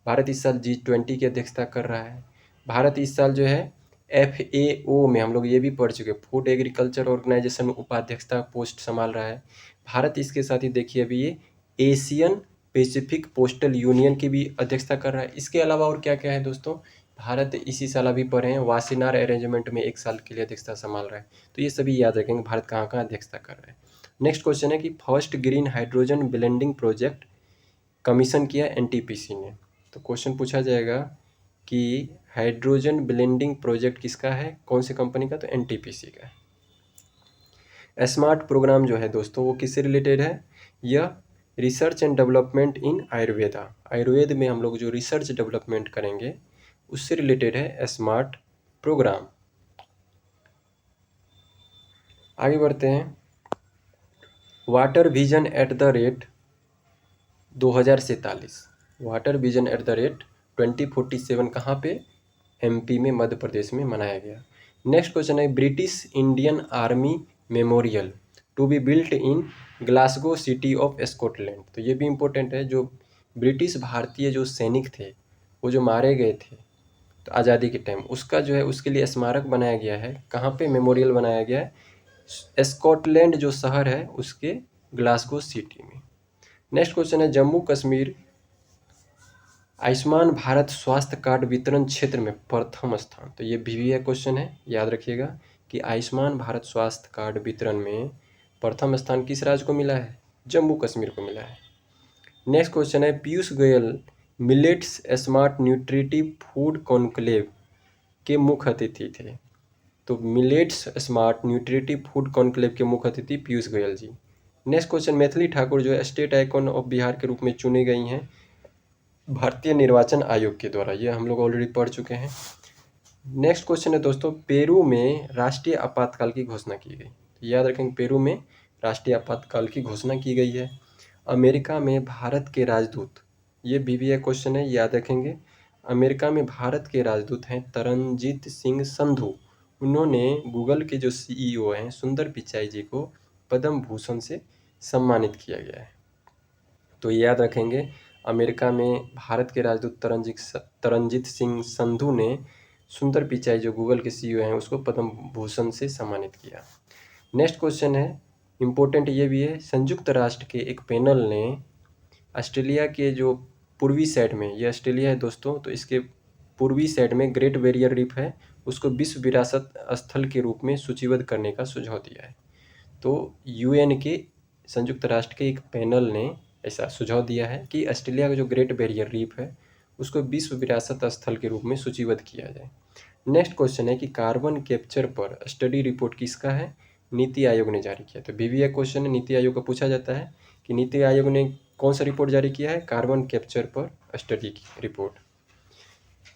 A: भारत इस साल G20 की अध्यक्षता कर रहा है, भारत इस साल जो है FAO में, हम लोग ये भी पढ़ चुके, फूड एग्रीकल्चर ऑर्गेनाइजेशन में उपाध्यक्षता पोस्ट संभाल रहा है भारत। इसके साथ ही देखिए अभी ये एशियन पैसिफिक पोस्टल यूनियन की भी अध्यक्षता कर रहा है। इसके अलावा और क्या क्या है दोस्तों, भारत इसी साल अभी पढ़े हैं वासीनार अरेंजमेंट में 1 साल के लिए अध्यक्षता संभाल रहा है। तो ये सभी याद रखेंगे, भारत कहाँ कहाँ अध्यक्षता कर रहा है। नेक्स्ट क्वेश्चन है कि first green hydrogen blending project commission किया NTPC ने। तो क्वेश्चन पूछा जाएगा कि हाइड्रोजन ब्लेंडिंग प्रोजेक्ट किसका है, कौन सी कंपनी का, तो NTPC का है। स्मार्ट प्रोग्राम जो है दोस्तों, वो किससे रिलेटेड है, यह research and development in Ayurveda, Ayurveda में हम लोग जो रिसर्च डेवलपमेंट करेंगे उससे रिलेटेड है स्मार्ट प्रोग्राम। आगे बढ़ते हैं। Water vision eight the rate 2047, water vision eight the rate 2047 कहाँ पे, MP में, मध्य प्रदेश में मनाया गया। नेक्स्ट क्वेश्चन है British Indian army memorial to be built in Glasgow city of Scotland. तो ये भी इम्पोर्टेंट है, जो ब्रिटिश भारतीय जो सैनिक थे वो जो मारे गए थे तो आज़ादी के टाइम, उसका जो है उसके लिए स्मारक बनाया गया है। कहाँ पे मेमोरियल बनाया गया है, स्कॉटलैंड जो शहर है उसके ग्लासगो सिटी में। नेक्स्ट क्वेश्चन है जम्मू कश्मीर आयुष्मान भारत स्वास्थ्य कार्ड वितरण क्षेत्र में प्रथम स्थान। तो ये VVA क्वेश्चन है, याद रखिएगा कि आयुष्मान भारत स्वास्थ्य कार्ड वितरण में प्रथम स्थान किस राज्य को मिला है, जम्मू कश्मीर को मिला है। नेक्स्ट क्वेश्चन है Piyush Goyal millets smart nutritive food conclave के मुख्य अतिथि थे। तो millets smart nutritive food conclave के मुख्य अतिथि पीयूष गोयल जी। नेक्स्ट क्वेश्चन, मैथिली ठाकुर जो है स्टेट आइकॉन ऑफ बिहार के रूप में चुनी गई हैं भारतीय निर्वाचन आयोग के द्वारा, ये हम लोग ऑलरेडी पढ़ चुके हैं। नेक्स्ट क्वेश्चन है दोस्तों, पेरू में राष्ट्रीय आपातकाल की घोषणा की गई। तो याद रखेंगे, पेरू में राष्ट्रीय आपातकाल की घोषणा की गई है। अमेरिका में भारत के राजदूत, ये BBA क्वेश्चन है, याद रखेंगे। अमेरिका में भारत के राजदूत हैं तरनजीत सिंह संधू। उन्होंने गूगल के जो CEO हैं सुंदर पिचाई जी को पद्म भूषण से सम्मानित किया गया है। तो याद रखेंगे, अमेरिका में भारत के राजदूत तरनजीत सिंह संधू ने सुंदर पिचाई जो गूगल के CEO हैं उसको पद्म भूषण से सम्मानित किया। नेक्स्ट क्वेश्चन है इम्पोर्टेंट, ये भी है। संयुक्त राष्ट्र के एक पैनल ने ऑस्ट्रेलिया के जो पूर्वी साइड में, ये ऑस्ट्रेलिया है दोस्तों, तो इसके पूर्वी साइड में ग्रेट बैरियर रीफ है, उसको विश्व विरासत स्थल के रूप में सूचीबद्ध करने का सुझाव दिया है। तो UN के संयुक्त राष्ट्र के एक पैनल ने ऐसा सुझाव दिया है कि ऑस्ट्रेलिया का जो ग्रेट बैरियर रीफ है उसको विश्व विरासत स्थल के रूप में सूचीबद्ध किया जाए। नेक्स्ट क्वेश्चन है कि कार्बन कैप्चर पर स्टडी रिपोर्ट किसका है? नीति आयोग ने जारी किया। तो BBA क्वेश्चन है, नीति आयोग का पूछा जाता है कि नीति आयोग ने कौन सा रिपोर्ट जारी किया है? कार्बन कैप्चर पर स्टडी की रिपोर्ट।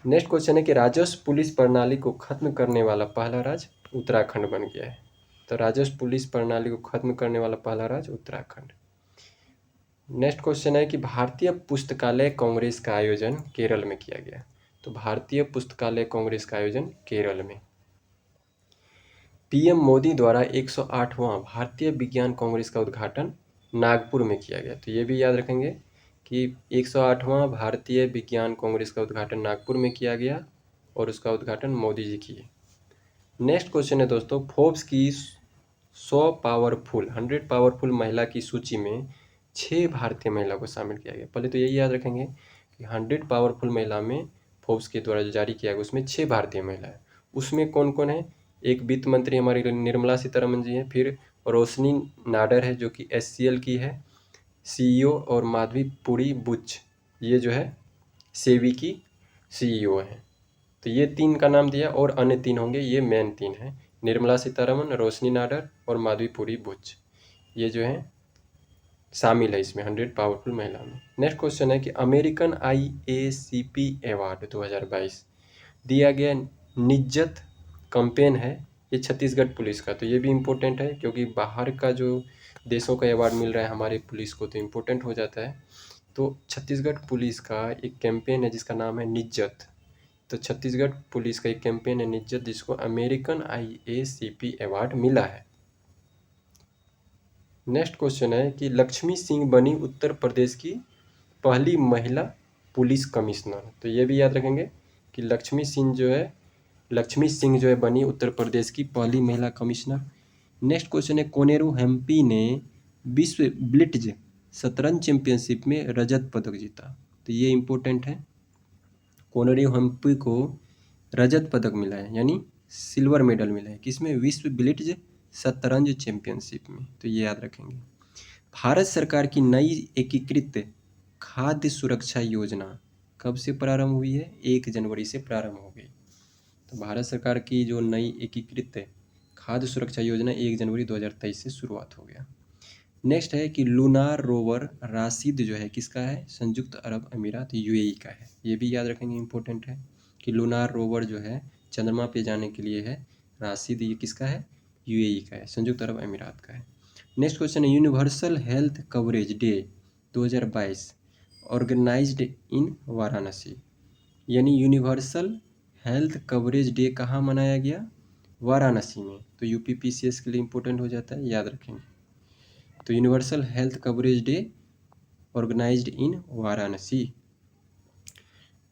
A: नेक्स्ट क्वेश्चन है कि राजस्व पुलिस प्रणाली को खत्म करने वाला पहला राज्य उत्तराखंड बन गया है। तो राजस्व पुलिस प्रणाली को खत्म करने वाला पहला राज्य उत्तराखंड। नेक्स्ट क्वेश्चन है कि भारतीय पुस्तकालय कांग्रेस का आयोजन केरल में किया गया। तो भारतीय पुस्तकालय कांग्रेस का आयोजन केरल में। PM मोदी द्वारा 108वां भारतीय विज्ञान कांग्रेस का उद्घाटन नागपुर में किया गया। तो ये भी याद रखेंगे कि 108वां भारतीय विज्ञान कांग्रेस का उद्घाटन नागपुर में किया गया और उसका उद्घाटन मोदी जी किए। नेक्स्ट क्वेश्चन है दोस्तों, फोर्ब्स की 100 पावरफुल महिला की सूची में 6 भारतीय महिला को शामिल किया गया। पहले तो यही याद रखेंगे कि 100 पावरफुल महिला में फोर्ब्स के द्वारा जो जारी किया गया उसमें 6 भारतीय महिला है। उसमें कौन कौन है? एक वित्त मंत्री हमारी निर्मला सीतारमन जी हैं, फिर रोशनी नाडर है जो कि SCL की है CEO, और माधवी पुरी बुच ये जो है सेवी की CEO है। तो ये 3 का नाम दिया और अन्य 3 होंगे, ये मेन 3 हैं, निर्मला सीतारमन, रोशनी नाडर और माधवी पुरी बुच, ये जो है शामिल है इसमें 100 पावरफुल महिला में। नेक्स्ट क्वेश्चन है कि अमेरिकन IACP अवार्ड 2022 दिया गया निज्जत कैंपेन है, ये छत्तीसगढ़ पुलिस का। तो ये भी इम्पोर्टेंट है क्योंकि बाहर का जो देशों का अवार्ड मिल रहा है हमारे पुलिस को तो इम्पोर्टेंट हो जाता है। तो छत्तीसगढ़ पुलिस का एक कैंपेन है जिसका नाम है निज्जत। तो छत्तीसगढ़ पुलिस का एक कैंपेन है निज्जत जिसको अमेरिकन IACP अवार्ड मिला है। नेक्स्ट क्वेश्चन है कि लक्ष्मी सिंह बनी उत्तर प्रदेश की पहली महिला पुलिस कमिश्नर। तो ये भी याद रखेंगे कि लक्ष्मी सिंह जो है बनी उत्तर प्रदेश की पहली महिला कमिश्नर। नेक्स्ट क्वेश्चन है कोनेरू हम्पी ने विश्व ब्लिट्ज शतरंज चैंपियनशिप में रजत पदक जीता। तो ये इम्पोर्टेंट है, कोनेरू हम्पी को रजत पदक मिला है यानी सिल्वर मेडल मिला है, किसमें? विश्व ब्लिट्ज शतरंज चैंपियनशिप में। तो ये याद रखेंगे। भारत सरकार की नई एकीकृत खाद्य सुरक्षा योजना कब से प्रारंभ हुई है? 1 जनवरी से प्रारंभ हो गई। तो भारत सरकार की जो नई एकीकृत खाद्य सुरक्षा योजना 1 जनवरी 2023 से शुरुआत हो गया। नेक्स्ट है कि लूनार रोवर राशिद जो है किसका है? संयुक्त अरब अमीरात UAE का है। ये भी याद रखेंगे, इंपॉर्टेंट है कि लूनार रोवर जो है चंद्रमा पे जाने के लिए है, राशिद ये किसका है? UAE का है, संयुक्त अरब अमीरात का है। नेक्स्ट क्वेश्चन है universal health coverage day 2022 organised in Varanasi. यानी यूनिवर्सल हेल्थ कवरेज डे कहाँ मनाया गया? वाराणसी में। तो UPPCS के लिए इम्पोर्टेंट हो जाता है, याद रखेंगे। तो universal health coverage day organised in Varanasi.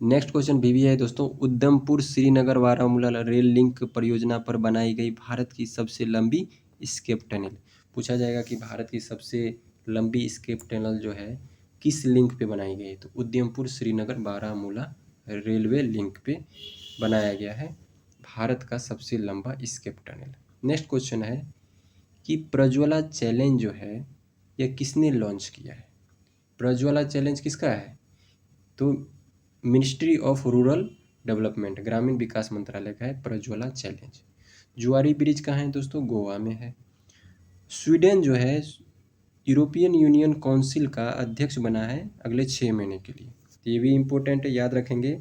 A: Next question BBA है दोस्तों, उधमपुर श्रीनगर बारामूला रेल लिंक परियोजना पर बनाई गई भारत की सबसे लंबी स्केप टनल। पूछा जाएगा कि भारत की सबसे लंबी स्केप टनल जो है किस लिंक पे बनाई गई? तो उधमपुर श्रीनगर बारामूला रेलवे लिंक पे बनाया गया है भारत का सबसे लंबा स्केप टनल। नेक्स्ट क्वेश्चन है कि प्रज्वला चैलेंज जो है यह किसने लॉन्च किया है? प्रज्वला चैलेंज किसका है? तो मिनिस्ट्री ऑफ रूरल डेवलपमेंट, ग्रामीण विकास मंत्रालय का है प्रज्वला चैलेंज। जुआरी ब्रिज कहाँ है दोस्तों? गोवा में है। स्वीडन जो है यूरोपियन यूनियन काउंसिल का अध्यक्ष बना है अगले 6 महीने के लिए। तो ये भी इम्पोर्टेंट है, याद रखेंगे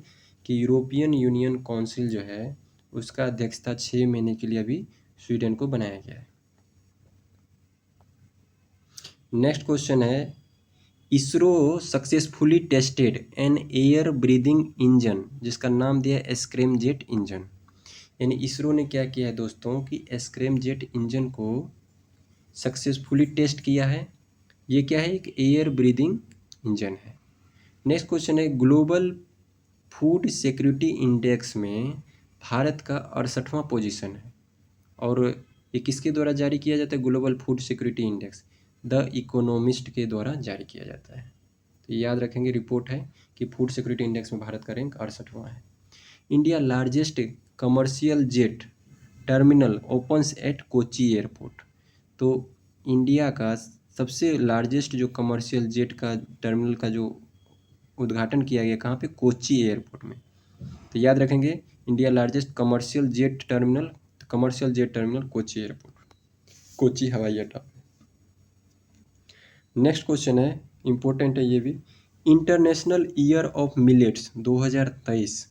A: कि यूरोपियन यूनियन काउंसिल जो है उसका अध्यक्षता 6 महीने के लिए अभी स्वीडन को बनाया गया है। नेक्स्ट क्वेश्चन है, ISRO successfully tested an air breathing engine जिसका नाम दिया है स्क्रैमजेट इंजन। यानी इसरो ने क्या किया है दोस्तों कि स्क्रैमजेट इंजन को सक्सेसफुली टेस्ट किया है। ये क्या है? एक एयर ब्रीदिंग इंजन है। नेक्स्ट क्वेश्चन है, ग्लोबल फूड सिक्योरिटी इंडेक्स में भारत का 68वां पोजीशन है और ये किसके द्वारा जारी किया जाता है? Global food security index the economist के द्वारा जारी किया जाता है। तो याद रखेंगे, रिपोर्ट है कि फूड सिक्योरिटी इंडेक्स में भारत का रैंक 68वां है। India largest commercial jet terminal opens eight Kochi airport. तो इंडिया का सबसे लार्जेस्ट जो कमर्शियल जेट का टर्मिनल का जो उद्घाटन किया गया कहाँ पे? कोची एयरपोर्ट में। तो याद रखेंगे, India largest commercial jet terminal Kochi airport, Kochi हवाई अड्डा। नेक्स्ट क्वेश्चन है, इम्पोर्टेंट है ये भी, इंटरनेशनल ईयर ऑफ मिलेट्स 2023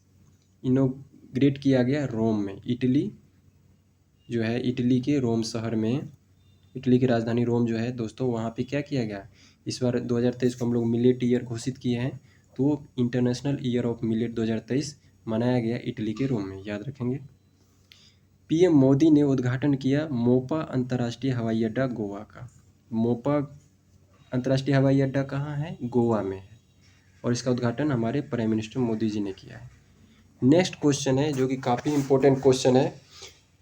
A: इनोग्रेट किया गया रोम में। इटली जो है, इटली के रोम शहर में, इटली की राजधानी रोम जो है दोस्तों, वहाँ पे क्या किया गया? इस बार 2023 को हम लोग मिलेट ईयर घोषित किए हैं, तो इंटरनेशनल ईयर ऑफ मिलेट 2023 मनाया गया इटली के रोम में, याद रखेंगे। पीएम मोदी ने उद्घाटन किया मोपा अंतर्राष्ट्रीय हवाई अड्डा गोवा का। मोपा अंतर्राष्ट्रीय हवाई अड्डा कहाँ है? गोवा में है और इसका उद्घाटन हमारे प्राइम मिनिस्टर मोदी जी ने किया है। नेक्स्ट क्वेश्चन है जो कि काफ़ी इंपॉर्टेंट क्वेश्चन है,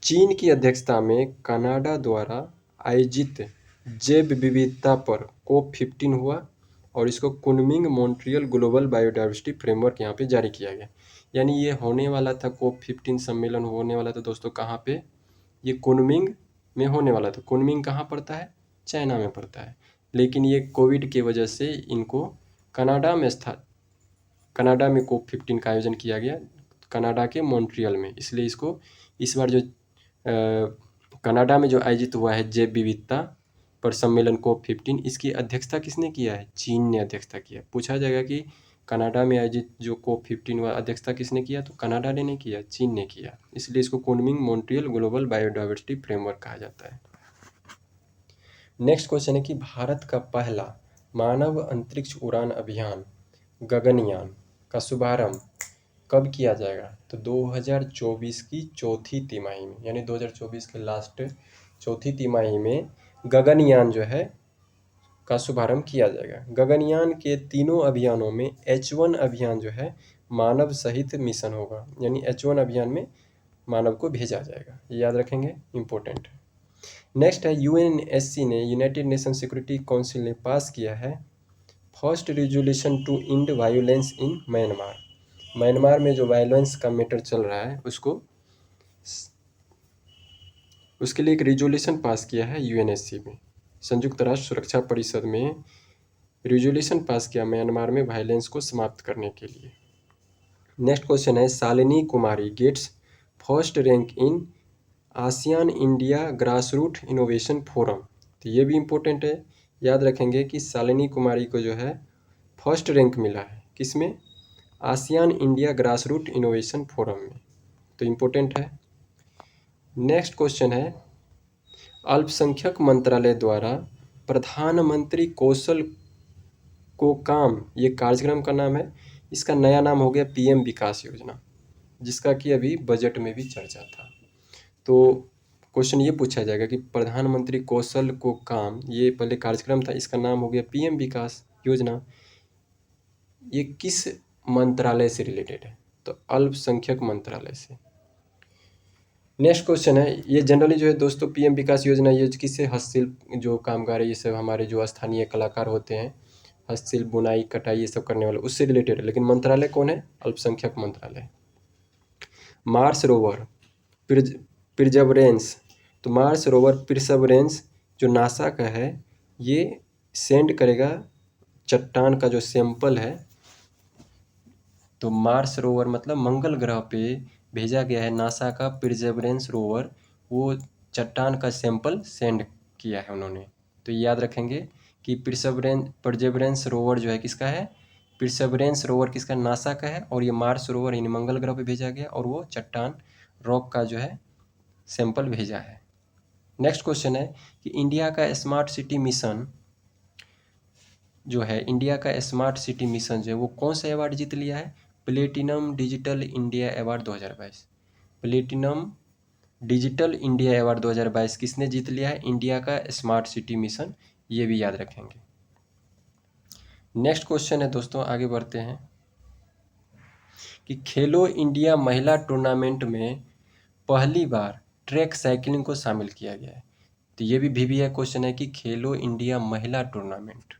A: चीन की अध्यक्षता में कनाडा द्वारा आयोजित जैव विविधता पर COP15 हुआ और इसको Kunming Montreal global biodiversity framework यहाँ पे जारी किया गया। यानी ये होने वाला था, COP15 सम्मेलन होने वाला था दोस्तों, कहाँ पे? ये कुनमिंग में होने वाला था। कुनमिंग कहाँ पड़ता है? चाइना में पड़ता है, लेकिन ये कोविड की वजह से इनको कनाडा में COP15 का आयोजन किया गया, कनाडा के मॉन्ट्रियल में। इसलिए इसको इस बार जो कनाडा में जो आयोजित हुआ है जैव विविधता पर सम्मेलन COP15, इसकी अध्यक्षता किसने किया है? चीन ने अध्यक्षता किया। पूछा जाएगा कि कनाडा में आयोजित जो COP15 हुआ अध्यक्षता किसने किया? तो कनाडा ने नहीं किया, चीन ने किया। इसलिए इसको Kunming Montreal global biodiversity framework कहा जाता है। नेक्स्ट क्वेश्चन है कि भारत का पहला मानव अंतरिक्ष उड़ान अभियान गगनयान का शुभारंभ कब किया जाएगा? तो 2024 की चौथी तिमाही में, यानी 2024 के लास्ट चौथी तिमाही में गगनयान जो है का शुभारंभ किया जाएगा। गगनयान के तीनों अभियानों में H1 अभियान जो है मानव सहित मिशन होगा, यानी H1 अभियान में मानव को भेजा जाएगा, ये याद रखेंगे, इम्पोर्टेंट है। नेक्स्ट है, UNSC ने, यूनाइटेड नेशन सिक्योरिटी काउंसिल ने पास किया है first resolution to end violence in Myanmar. Myanmar में जो वायलेंस का मैटर चल रहा है उसके लिए एक रिजोल्यूशन पास किया है UNSC में, संयुक्त राष्ट्र सुरक्षा परिषद में रिजोल्यूशन पास किया म्यांमार में वायलेंस को समाप्त करने के लिए। नेक्स्ट क्वेश्चन है, Shalini Kumari gets first rank in ASEAN India grassroot innovation forum. तो ये भी इम्पोर्टेंट है, याद रखेंगे कि शालिनी कुमारी को जो है फर्स्ट रैंक मिला है, किसमें? ASEAN India grassroot innovation forum में, तो इम्पोर्टेंट है। नेक्स्ट क्वेश्चन है, अल्पसंख्यक मंत्रालय द्वारा प्रधानमंत्री कौशल को काम, ये कार्यक्रम का नाम है, इसका नया नाम हो गया PM विकास योजना, जिसका कि अभी बजट में भी चर्चा था। तो क्वेश्चन ये पूछा जाएगा कि प्रधानमंत्री कौशल को काम, ये पहले कार्यक्रम था, इसका नाम हो गया PM विकास योजना, ये किस मंत्रालय से रिलेटेड है? तो अल्पसंख्यक मंत्रालय से। नेक्स्ट क्वेश्चन है, ये जनरली जो है दोस्तों PM विकास योजना ये किससे, हस्तशिल्प जो कामगार है, ये सब हमारे जो स्थानीय कलाकार होते हैं, हस्तशिल्प बुनाई कटाई ये सब करने वाले, उससे रिलेटेड है, लेकिन मंत्रालय कौन है? अल्पसंख्यक मंत्रालय। मार्स रोवर परसेवरेंस, तो मार्स रोवर परसेवरेंस जो नासा का है, ये सेंड करेगा चट्टान का जो सैंपल है, तो मार्स रोवर मतलब मंगल ग्रह पे भेजा गया है नासा का परसेवरेंस रोवर, वो चट्टान का सैंपल सेंड किया है उन्होंने। तो याद रखेंगे कि परसेवरेंस रोवर जो है किसका है, परसेवरेंस रोवर किसका, नासा का है, और ये मार्स रोवर यानी मंगल ग्रह पे भेजा गया और वो चट्टान रॉक का जो है सैंपल भेजा है। नेक्स्ट क्वेश्चन है कि इंडिया का स्मार्ट सिटी मिशन जो है, इंडिया का स्मार्ट सिटी मिशन जो है वो कौन सा अवार्ड जीत लिया है, platinum digital India award 2022। Platinum digital India award 2022 किसने जीत लिया है, इंडिया का स्मार्ट सिटी मिशन, ये भी याद रखेंगे। नेक्स्ट क्वेश्चन है दोस्तों, आगे बढ़ते हैं कि खेलो इंडिया महिला टूर्नामेंट में पहली बार ट्रैक साइकिलिंग को शामिल किया गया है। तो ये भी VVI क्वेश्चन है कि खेलो इंडिया महिला टूर्नामेंट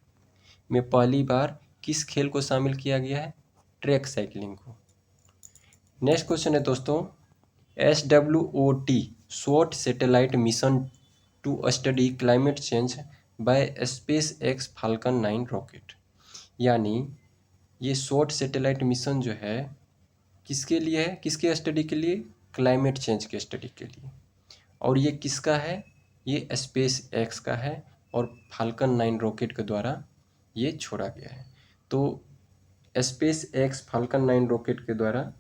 A: में पहली बार किस खेल को शामिल किया गया है, ट्रैक साइकिलिंग को। नेक्स्ट क्वेश्चन है दोस्तों, SWOT स्वॉट satellite mission to study climate change by SpaceX Falcon 9 rocket, यानी ये स्वॉट सैटेलाइट मिशन जो है किसके लिए है, किसके स्टडी के लिए, क्लाइमेट चेंज के स्टडी के लिए, और ये किसका है, ये स्पेस एक्स का है और फाल्कन 9 रॉकेट के द्वारा ये छोड़ा गया है। तो स्पेस एक्स फाल्कन 9 रॉकेट के द्वारा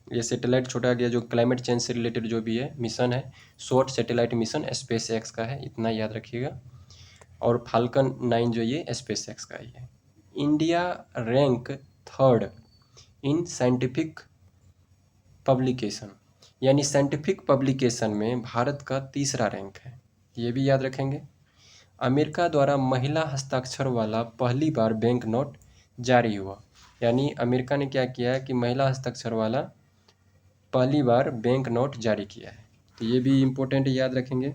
A: ये सैटेलाइट छोड़ा गया जो क्लाइमेट चेंज से रिलेटेड जो भी है मिशन है, short satellite mission space x का है, इतना याद रखिएगा, और फाल्कन 9 जो ये स्पेस एक्स का ही है। India rank third in scientific publication, यानी साइंटिफिक पब्लिकेशन में भारत का तीसरा रैंक है, ये भी याद रखेंगे। अमेरिका द्वारा महिला हस्ताक्षर वाला पहली बार बैंक नोट जारी हुआ, यानी अमेरिका ने क्या किया है कि महिला हस्ताक्षर वाला पहली बार बैंक नोट जारी किया है, तो ये भी इम्पोर्टेंट याद रखेंगे।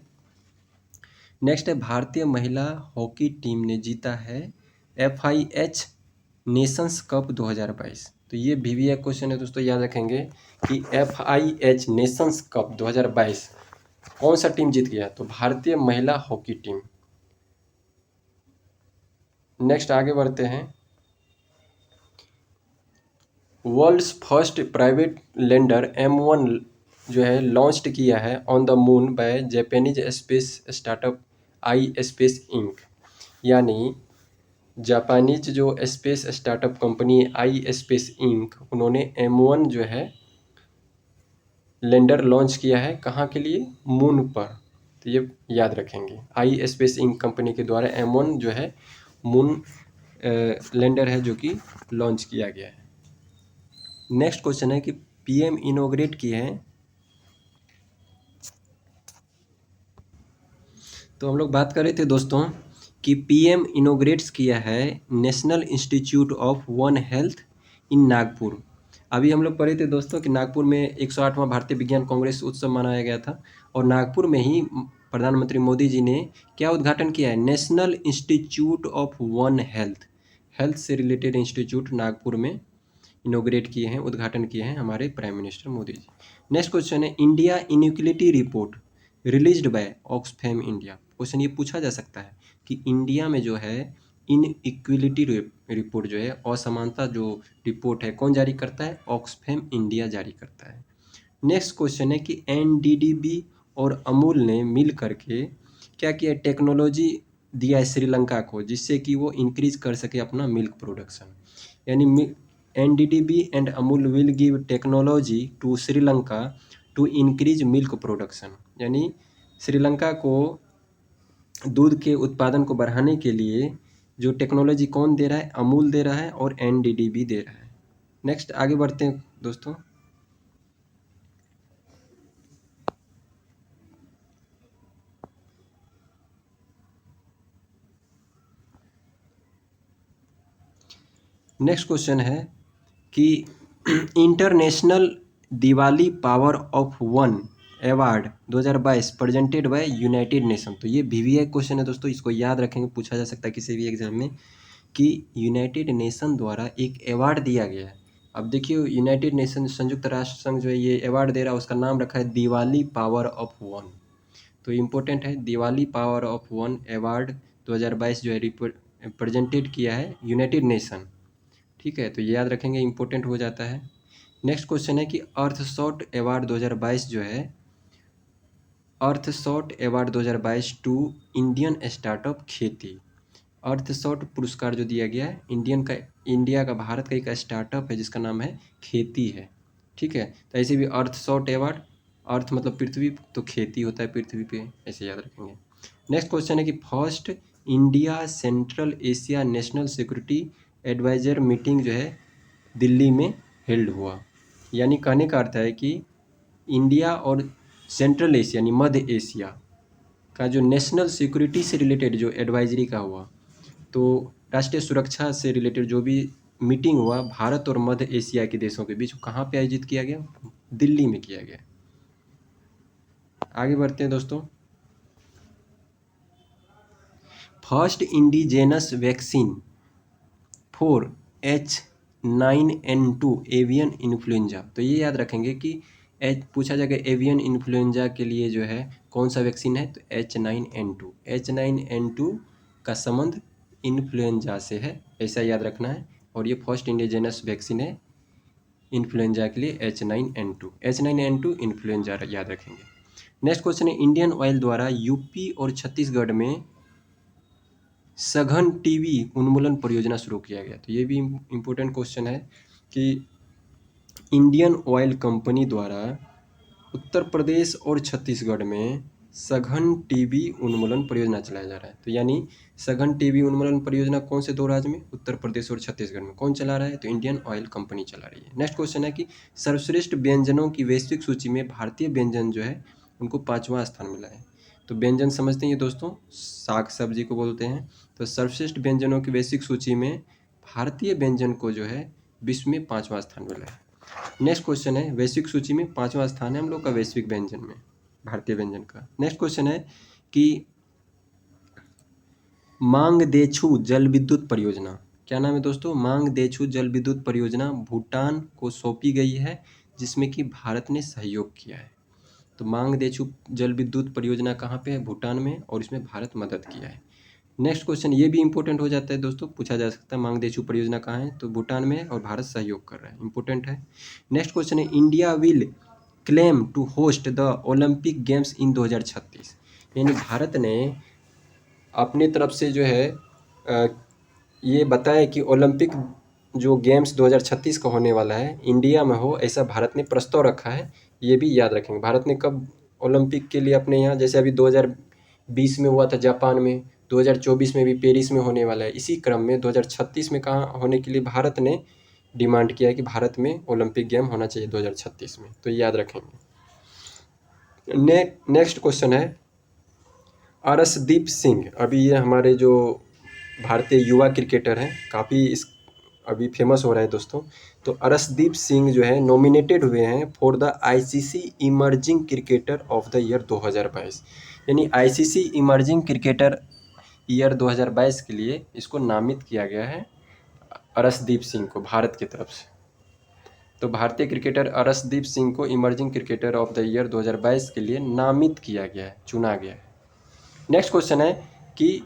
A: नेक्स्ट है भारतीय महिला हॉकी टीम ने जीता है FIH नेशंस कप 2022। तो ये VVI क्वेश्चन है दोस्तों, याद रखेंगे कि FIH नेशंस कप 2022 कौन सा टीम जीत गया, तो भारतीय महिला हॉकी टीम। नेक्स्ट आगे बढ़ते हैं, world's first private lander M1 जो है लॉन्च्ड किया है on the moon by Japanese space startup ispace Inc, यानी जापानीज जो space startup company ispace Inc, उन्होंने M1 जो है लैंडर लॉन्च किया है, कहाँ के लिए, मून पर। तो ये याद रखेंगे, आई स्पेस इंक कंपनी के द्वारा M1 जो है मून लैंडर है जो कि लॉन्च किया गया है। नेक्स्ट क्वेश्चन है कि PM इनोग्रेट किए हैं, तो हम लोग बात कर रहे थे दोस्तों कि PM इनोग्रेट्स किया है national institute of one health in Nagpur. अभी हम लोग पढ़े थे दोस्तों कि नागपुर में 108वां भारतीय विज्ञान कांग्रेस उत्सव मनाया गया था, और नागपुर में ही प्रधानमंत्री मोदी जी ने क्या उद्घाटन किया है, national institute of one health, health से रिलेटेड इंस्टीट्यूट नागपुर में इनोग्रेट किए हैं, उद्घाटन किए हैं हमारे prime minister Modi ji. Next question है, India inequality report released by Oxfam India. Question ये पूछा जा सकता है कि इंडिया में जो है इनइक्वलिटी रिपोर्ट जो है, असमानता जो रिपोर्ट है, कौन जारी करता है, ऑक्सफैम इंडिया जारी करता है। नेक्स्ट क्वेश्चन है कि NDDB और अमूल ने मिल करके क्या किया, टेक्नोलॉजी दिया है श्रीलंका को, जिससे कि वो इंक्रीज कर सके अपना मिल्क प्रोडक्शन, यानी NDDB and Amul will give technology to Sri Lanka to increase milk production, यानी श्रीलंका को दूध के उत्पादन को बढ़ाने के लिए जो टेक्नोलॉजी कौन दे रहा है, अमूल दे रहा है और NDDB दे रहा है। नेक्स्ट आगे बढ़ते हैं दोस्तों, नेक्स्ट क्वेश्चन है कि international Diwali power of one award 2022 presented by United nation. तो ये VVI क्वेश्चन है दोस्तों, इसको याद रखेंगे, पूछा जा सकता है किसी भी एग्जाम में कि यूनाइटेड नेशन द्वारा एक अवार्ड दिया गया है। अब देखिए यूनाइटेड नेशन संयुक्त राष्ट्र संघ जो है ये अवार्ड दे रहा है, उसका नाम रखा है दिवाली पावर ऑफ वन। तो इम्पोर्टेंट है, Diwali power of one award 2022 जो है प्रेजेंटेड किया है यूनाइटेड नेशन, ठीक है, तो ये याद रखेंगे, इम्पोर्टेंट हो जाता है। नेक्स्ट क्वेश्चन है कि अर्थशॉट अवार्ड 2022 जो है, Earthshot award 2022 to Indian startup खेती। अर्थशॉट पुरस्कार जो दिया गया है इंडिया का भारत का एक स्टार्टअप है जिसका नाम है खेती है। ठीक है, तो ऐसे भी अर्थशॉट अवार्ड, अर्थ मतलब पृथ्वी, तो खेती होता है पृथ्वी पे, ऐसे याद रखेंगे। नेक्स्ट क्वेश्चन है कि first India Central Asia national security adviser meeting जो है दिल्ली में हेल्ड हुआ। यानी कहने का अर्थ है कि इंडिया और सेंट्रल एशिया यानी मध्य एशिया का जो नेशनल सिक्योरिटी से रिलेटेड जो एडवाइजरी का हुआ, तो राष्ट्रीय सुरक्षा से रिलेटेड जो भी मीटिंग हुआ भारत और मध्य एशिया के देशों के बीच, कहाँ पे आयोजित किया गया? दिल्ली में किया गया। आगे बढ़ते हैं दोस्तों। First indigenous vaccine for H9N2 avian influenza, तो ये याद रखेंगे कि पूछा जाएगा एवियन इन्फ्लुएंजा के लिए जो है कौन सा वैक्सीन है, तो H9N2। H9N2 का संबंध इन्फ्लुएंजा से है, ऐसा याद रखना है। और ये फर्स्ट इंडिजेनस वैक्सीन है इन्फ्लुएंजा के लिए H9N2। H9N2 इन्फ्लुएंजा याद रखेंगे। नेक्स्ट क्वेश्चन है इंडियन ऑयल द्वारा यूपी और छत्तीसगढ़ में सघन टीबी उन्मूलन परियोजना शुरू किया गया। तो ये भी इम्पोर्टेंट क्वेश्चन है कि इंडियन ऑयल कंपनी द्वारा उत्तर प्रदेश और छत्तीसगढ़ में सघन टीबी उन्मूलन परियोजना चलाया जा रहा है। तो यानी सघन टीबी उन्मूलन परियोजना कौन से दो राज्य में, उत्तर प्रदेश और छत्तीसगढ़ में, कौन चला रहा है, तो इंडियन ऑयल कंपनी चला रही है। नेक्स्ट क्वेश्चन है कि सर्वश्रेष्ठ व्यंजनों की वैश्विक सूची में भारतीय व्यंजन जो है उनको 5वां स्थान मिला है। तो व्यंजन समझते हैं दोस्तों, साग सब्जी को बोलते हैं। तो सर्वश्रेष्ठ व्यंजनों की वैश्विक सूची में भारतीय व्यंजन को जो है विश्व में 5वां स्थान मिला है। नेक्स्ट क्वेश्चन है, वैश्विक सूची में 5वां स्थान है हम लोग का वैश्विक व्यंजन में, भारतीय व्यंजन का। नेक्स्ट क्वेश्चन है कि मांगदेछू जल विद्युत परियोजना, क्या नाम है दोस्तों, मांगदेछू जल विद्युत परियोजना भूटान को सौंपी गई है, जिसमें कि भारत ने सहयोग किया है। तो मांगदेछू जल विद्युत परियोजना कहाँ पे है, भूटान में, और इसमें भारत मदद किया है। नेक्स्ट क्वेश्चन ये भी इंपॉर्टेंट हो जाता है दोस्तों, पूछा जा सकता है मांगदेछू परियोजना कहाँ है, तो भूटान में है और भारत सहयोग कर रहा है, इंपॉर्टेंट है। नेक्स्ट क्वेश्चन है India will claim to host the Olympic games in 2036, यानी भारत ने अपनी तरफ से जो है ये बताया कि ओलंपिक जो गेम्स 2036 का होने वाला है इंडिया में हो, ऐसा भारत ने प्रस्ताव रखा है। ये भी याद रखेंगे, भारत ने कब ओलंपिक के लिए अपने यहाँ, जैसे अभी 2020 में हुआ था जापान में, 2024 में भी पेरिस में होने वाला है, इसी क्रम में 2036 में कहाँ होने के लिए भारत ने डिमांड किया है कि भारत में ओलंपिक गेम होना चाहिए 2036 में, तो याद रखेंगे। नेक्स्ट क्वेश्चन है अरशदीप सिंह, अभी ये हमारे जो भारतीय युवा क्रिकेटर हैं, काफ़ी इस अभी फेमस हो रहा है दोस्तों। तो अरशदीप सिंह जो है नॉमिनेटेड हुए हैं for the ICC emerging cricketer of the year 2022, यानी आईसीसी इमर्जिंग क्रिकेटर ईयर 2022 के लिए इसको नामित किया गया है अरशदीप सिंह को भारत की तरफ से। तो भारतीय क्रिकेटर अरशदीप सिंह को emerging cricketer of the year 2022 के लिए नामित किया गया है, चुना गया है। नेक्स्ट क्वेश्चन है कि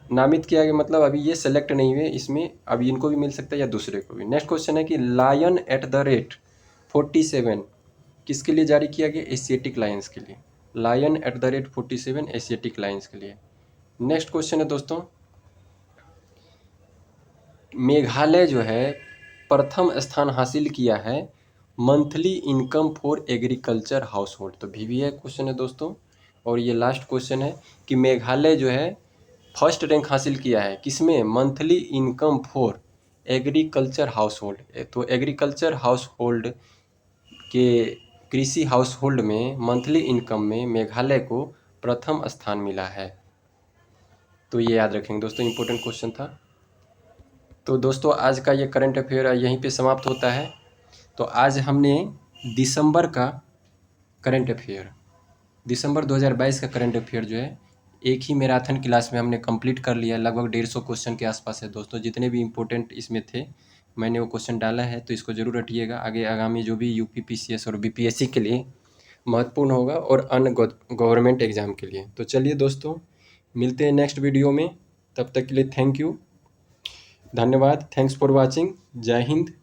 A: नामित किया गया मतलब अभी ये सेलेक्ट नहीं हुए, इसमें अभी इनको भी मिल सकता है या दूसरे को भी। नेक्स्ट क्वेश्चन है कि लायन एट द रेट 47 किसके लिए जारी किया गया, एशियाटिक लायंस के लिए, lion at the rate 47 Asiatic lions के लिए। नेक्स्ट क्वेश्चन है दोस्तों, मेघालय जो है प्रथम स्थान हासिल किया है monthly income for agriculture house hold, तो VVI क्वेश्चन है दोस्तों। और ये लास्ट क्वेश्चन है कि मेघालय जो है फर्स्ट रैंक हासिल किया है किसमें, monthly income for agriculture house hold. तो एग्रीकल्चर हाउस होल्ड के कृषि हाउस होल्ड में मंथली इनकम में मेघालय को प्रथम स्थान मिला है। तो ये याद रखेंगे दोस्तों, इंपॉर्टेंट क्वेश्चन था। तो दोस्तों आज का ये करंट अफेयर यहीं पे समाप्त होता है। तो आज हमने दिसंबर का करंट अफेयर, दिसंबर 2022 का करंट अफेयर जो है एक ही मैराथन क्लास में हमने कंप्लीट कर लिया, लगभग 150 क्वेश्चन के आसपास है दोस्तों। जितने भी इम्पोर्टेंट इसमें थे मैंने वो क्वेश्चन डाला है, तो इसको ज़रूर रटिएगा, आगे आगामी जो भी UP PCS और BPSC के लिए महत्वपूर्ण होगा और अन्य गवर्नमेंट एग्ज़ाम के लिए। तो चलिए दोस्तों मिलते हैं नेक्स्ट वीडियो में, तब तक के लिए थैंक यू, धन्यवाद, थैंक्स फॉर वॉचिंग, जय हिंद।